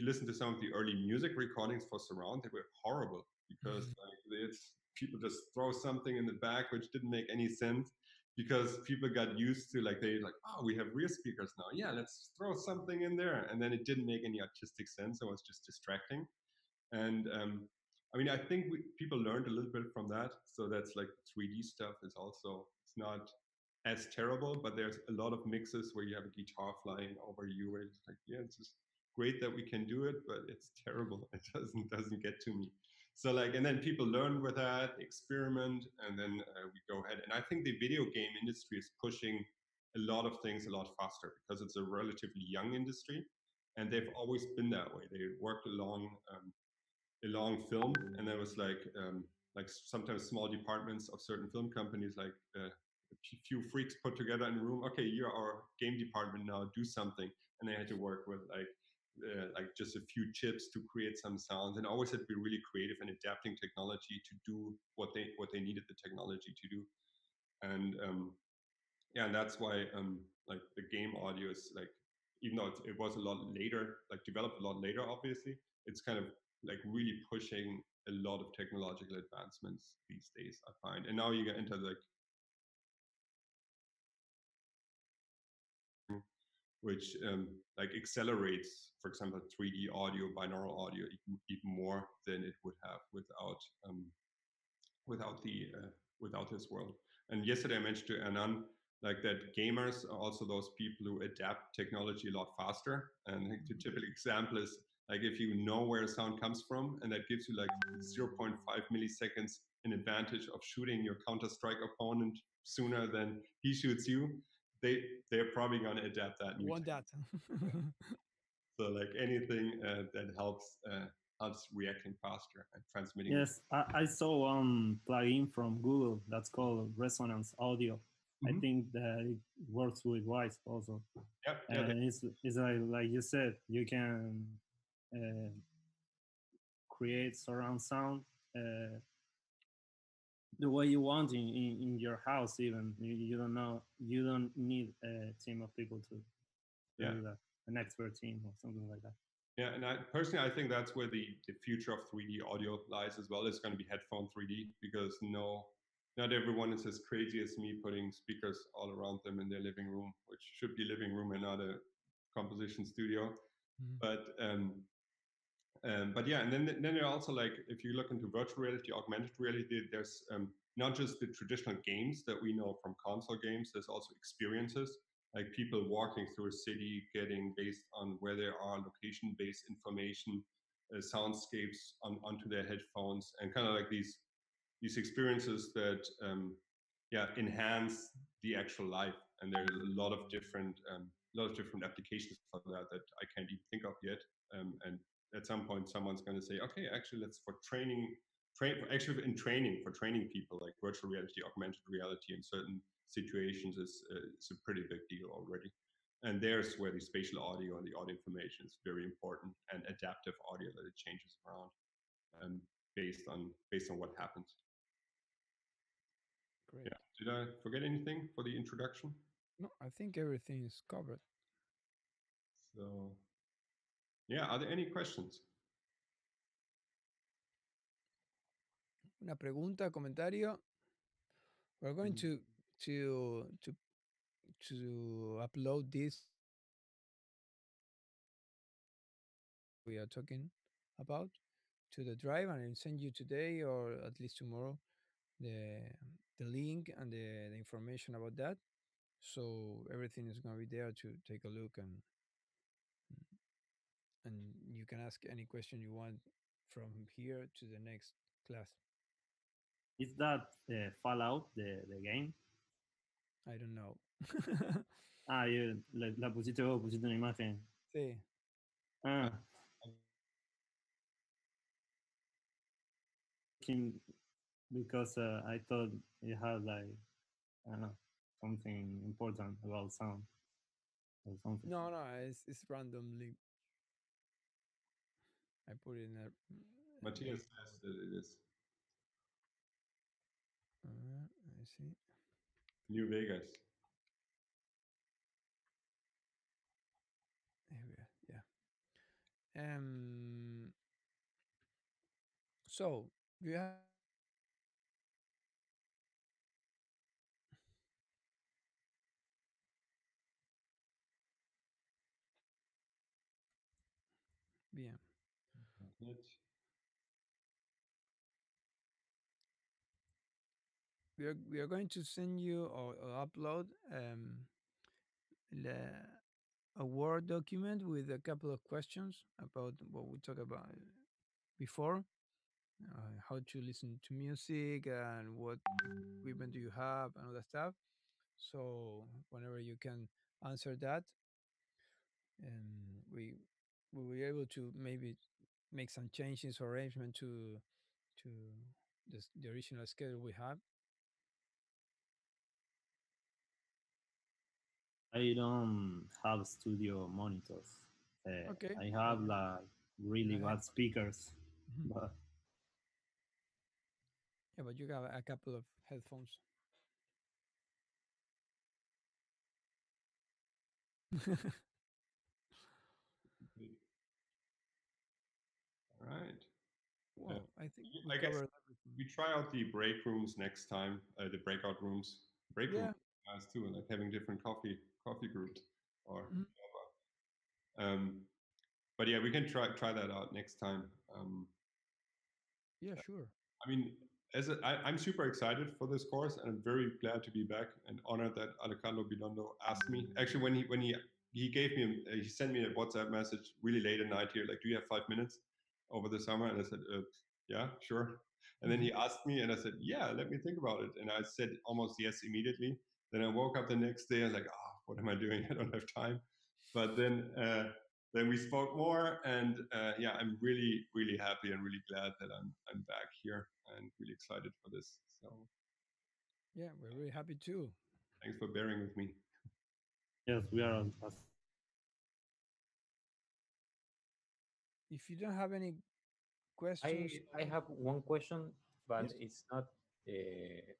listen to some of the early music recordings for surround, they were horrible because like, people just throw something in the back which didn't make any sense, because people got used to like oh, we have rear speakers now, yeah, let's throw something in there, and then it didn't make any artistic sense. It was just distracting. And I mean, I think people learned a little bit from that. So that's like 3D stuff is also, it's not as terrible, but there's a lot of mixes where you have a guitar flying over you where it's like, yeah, it's just great that we can do it, but it's terrible. It doesn't get to me. So like, and then people learn with that, experiment, and then we go ahead. And I think the video game industry is pushing a lot of things a lot faster because it's a relatively young industry, and they've always been that way. They worked along a long film, and there was like sometimes small departments of certain film companies, like a few freaks put together in a room. Okay, you're our game department now, do something, and they had to work with like just a few chips to create some sounds, and always had to be really creative and adapting technology to do what they needed the technology to do. And yeah, and that's why like the game audio is like, even though it was a lot later, like developed a lot later, obviously, it's kind of like really pushing a lot of technological advancements these days, I find. And now you get into like, which like accelerates, for example, 3D audio, binaural audio even more than it would have without this world. And yesterday I mentioned to Anand like that gamers are also those people who adapt technology a lot faster. And the typical example is like if you know where a sound comes from, and that gives you like 0.5 milliseconds an advantage of shooting your Counter-Strike opponent sooner than he shoots you, they're probably going to adapt that I new want technology. that. So like anything that helps reacting faster and transmitting. Yes, I saw one plugin from Google that's called Resonance Audio. I think that it works with voice also. Yep. And it's like you said, you can uh, create surround sound the way you want in your house. Even you don't need a team of people to do that, an expert team or something like that. Yeah, and I think that's where the future of 3D audio lies as well. It's going to be headphone 3D, because not everyone is as crazy as me putting speakers all around them in their living room, which should be living room and not a composition studio. But yeah, and then there are also, like, if you look into virtual reality, augmented reality, there's not just the traditional games that we know from console games. There's also experiences, like people walking through a city, getting, based on where they are, location-based information, soundscapes onto their headphones, and kind of like these experiences that enhance the actual life. And there's a lot of different applications for that I can't even think of yet. And at some point, someone's going to say, okay, actually, let's for training people, like virtual reality, augmented reality in certain situations is a pretty big deal already. And there's where the spatial audio and the audio information is very important, and adaptive audio, that it changes around based on what happens. Great. Yeah. Did I forget anything for the introduction? No, I think everything is covered. So, yeah, are there any questions? Una pregunta, comentario. We're going to upload this we are talking about to the drive, and I'll send you today or at least tomorrow the link and the information about that. So everything is going to be there to take a look, and you can ask any question you want from here to the next class. Is that Fallout, the game? I don't know. La pusiste vos, pusiste una imagen. Sí. Because I thought it had, like, I don't know, something important about sound or something. No, it's randomly. I put it in a. Matthias says that it is. I see. New Vegas. There we are. Yeah. So you have. Bien. We are going to send you or upload a Word document with a couple of questions about what we talked about before, how to listen to music and what equipment do you have and all that stuff. So whenever you can answer that, and we will be able to maybe make some changes or arrangement to the original schedule we have. I don't have studio monitors. Okay. I have like really bad speakers, but yeah, but you got a couple of headphones. All right. Well, I think we I guess covered everything. we try out the break rooms next time. The breakout rooms. Break room nice too, like having different coffee groups or but yeah, we can try that out next time. Yeah, sure. I mean, I'm super excited for this course, and I'm very glad to be back and honored that Alejandro Bidondo asked me. Actually, when he gave me he sent me a WhatsApp message really late at night here, like, do you have 5 minutes over the summer? And I said, yeah, sure. And then he asked me, and I said, yeah, let me think about it. And I said almost yes immediately. Then I woke up the next day, I was like, oh what am I doing? I don't have time. But then we spoke more, and yeah, I'm really, really happy and really glad that I'm back here and really excited for this. So Yeah, we're really happy too. thanks for bearing with me. Yes, we are. If you don't have any questions, I have one question, but yes. it's not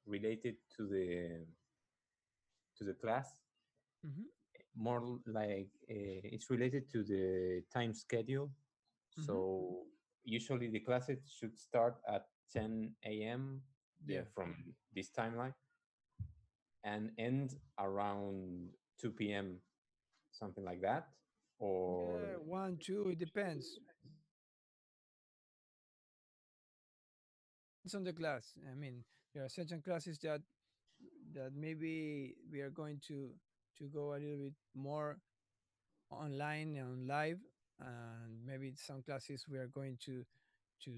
related to the class. Hmm. More like it's related to the time schedule. Hmm. So usually the classes should start at 10 a.m. Yeah. From this timeline and end around 2 p.m. something like that, or Yeah, one, two, it depends. It's on the class. I mean, there are certain classes that maybe we are going to go a little bit more online and live, and maybe some classes we are going to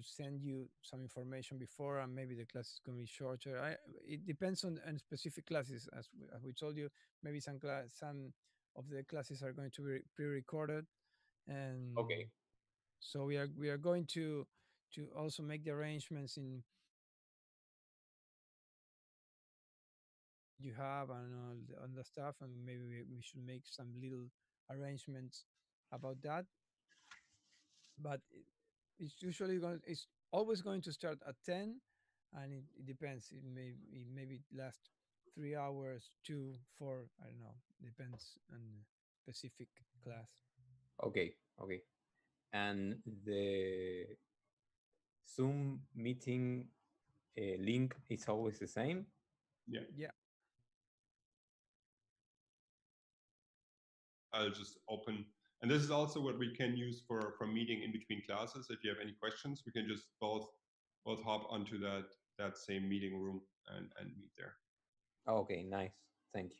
send you some information before, and maybe the class is going to be shorter. It depends on specific classes, as we told you. Maybe some of the classes are going to be pre-recorded, and okay, so we are going to also make the arrangements in you have and all the stuff, and maybe we should make some little arrangements about that. But it's usually going it's always going to start at 10, and it depends. It maybe last 3 hours, 2, 4, I don't know, depends on the specific class. okay, and the Zoom meeting link is always the same. Yeah, Yeah. I'll just open. And this is also what we can use for meeting in between classes. If you have any questions, we can just both hop onto that same meeting room and meet there. Okay, nice. Thank you.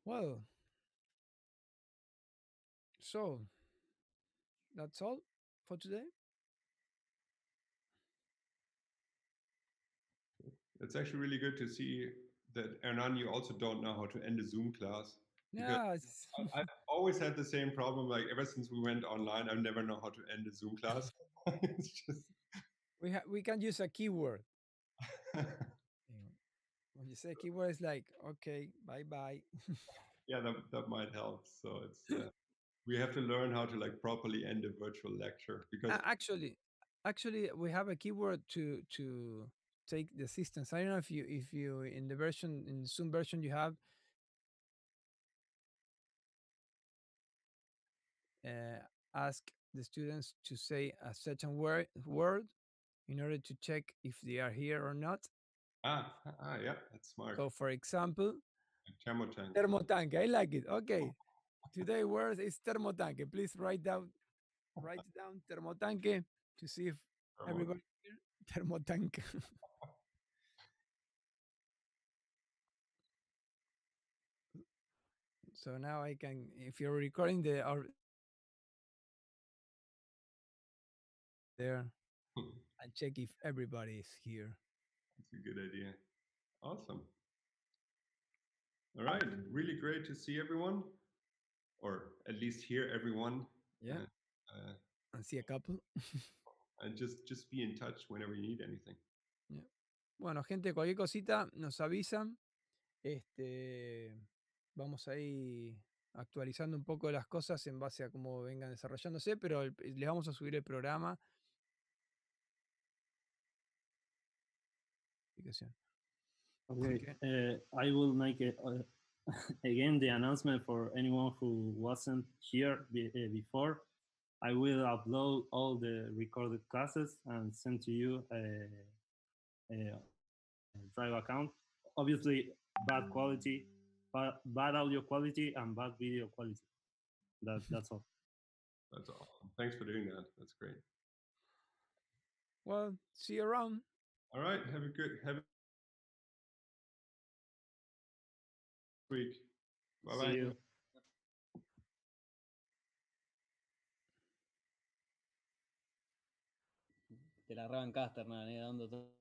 Well, so that's all for today. It's actually really good to see that Hernan, you also don't know how to end a Zoom class, because Yeah. I've always had the same problem. Like ever since we went online, I never know how to end a Zoom class. It's just We can use a keyword. You know, when you say keyword, it's like, okay, bye bye. yeah, that might help. So it's we have to learn how to like properly end a virtual lecture because Actually, we have a keyword to take the assistance. I don't know if you in the version in the Zoom version you have uh, ask the students to say a certain word in order to check if they are here or not. yeah, that's smart. So, for example, Thermotank. thermotanque. I like it. Okay, today word is thermotanque. Please write down thermotanque to see if everybody here thermotanque. So now I can, if you're recording the our there and check if everybody is here. That's a good idea. Awesome. All right, really great to see everyone, or at least hear everyone. Yeah, Uh, and see a couple. and just be in touch whenever you need anything. Yeah. Bueno, gente, cualquier cosita nos avisan. Vamos a ir actualizando un poco las cosas en base a cómo vengan desarrollándose, pero les vamos a subir el programa. Explicación. Okay, Okay. I will make it again the announcement for anyone who wasn't here before. I will upload all the recorded classes and send to you a Drive account. Obviously, bad quality, bad audio quality, and bad video quality. That's all. That's awesome. Thanks for doing that. That's great. Well, see you around. All right. Have a week. Bye bye. See you. Te la arrancaste, Hernán, dando todo.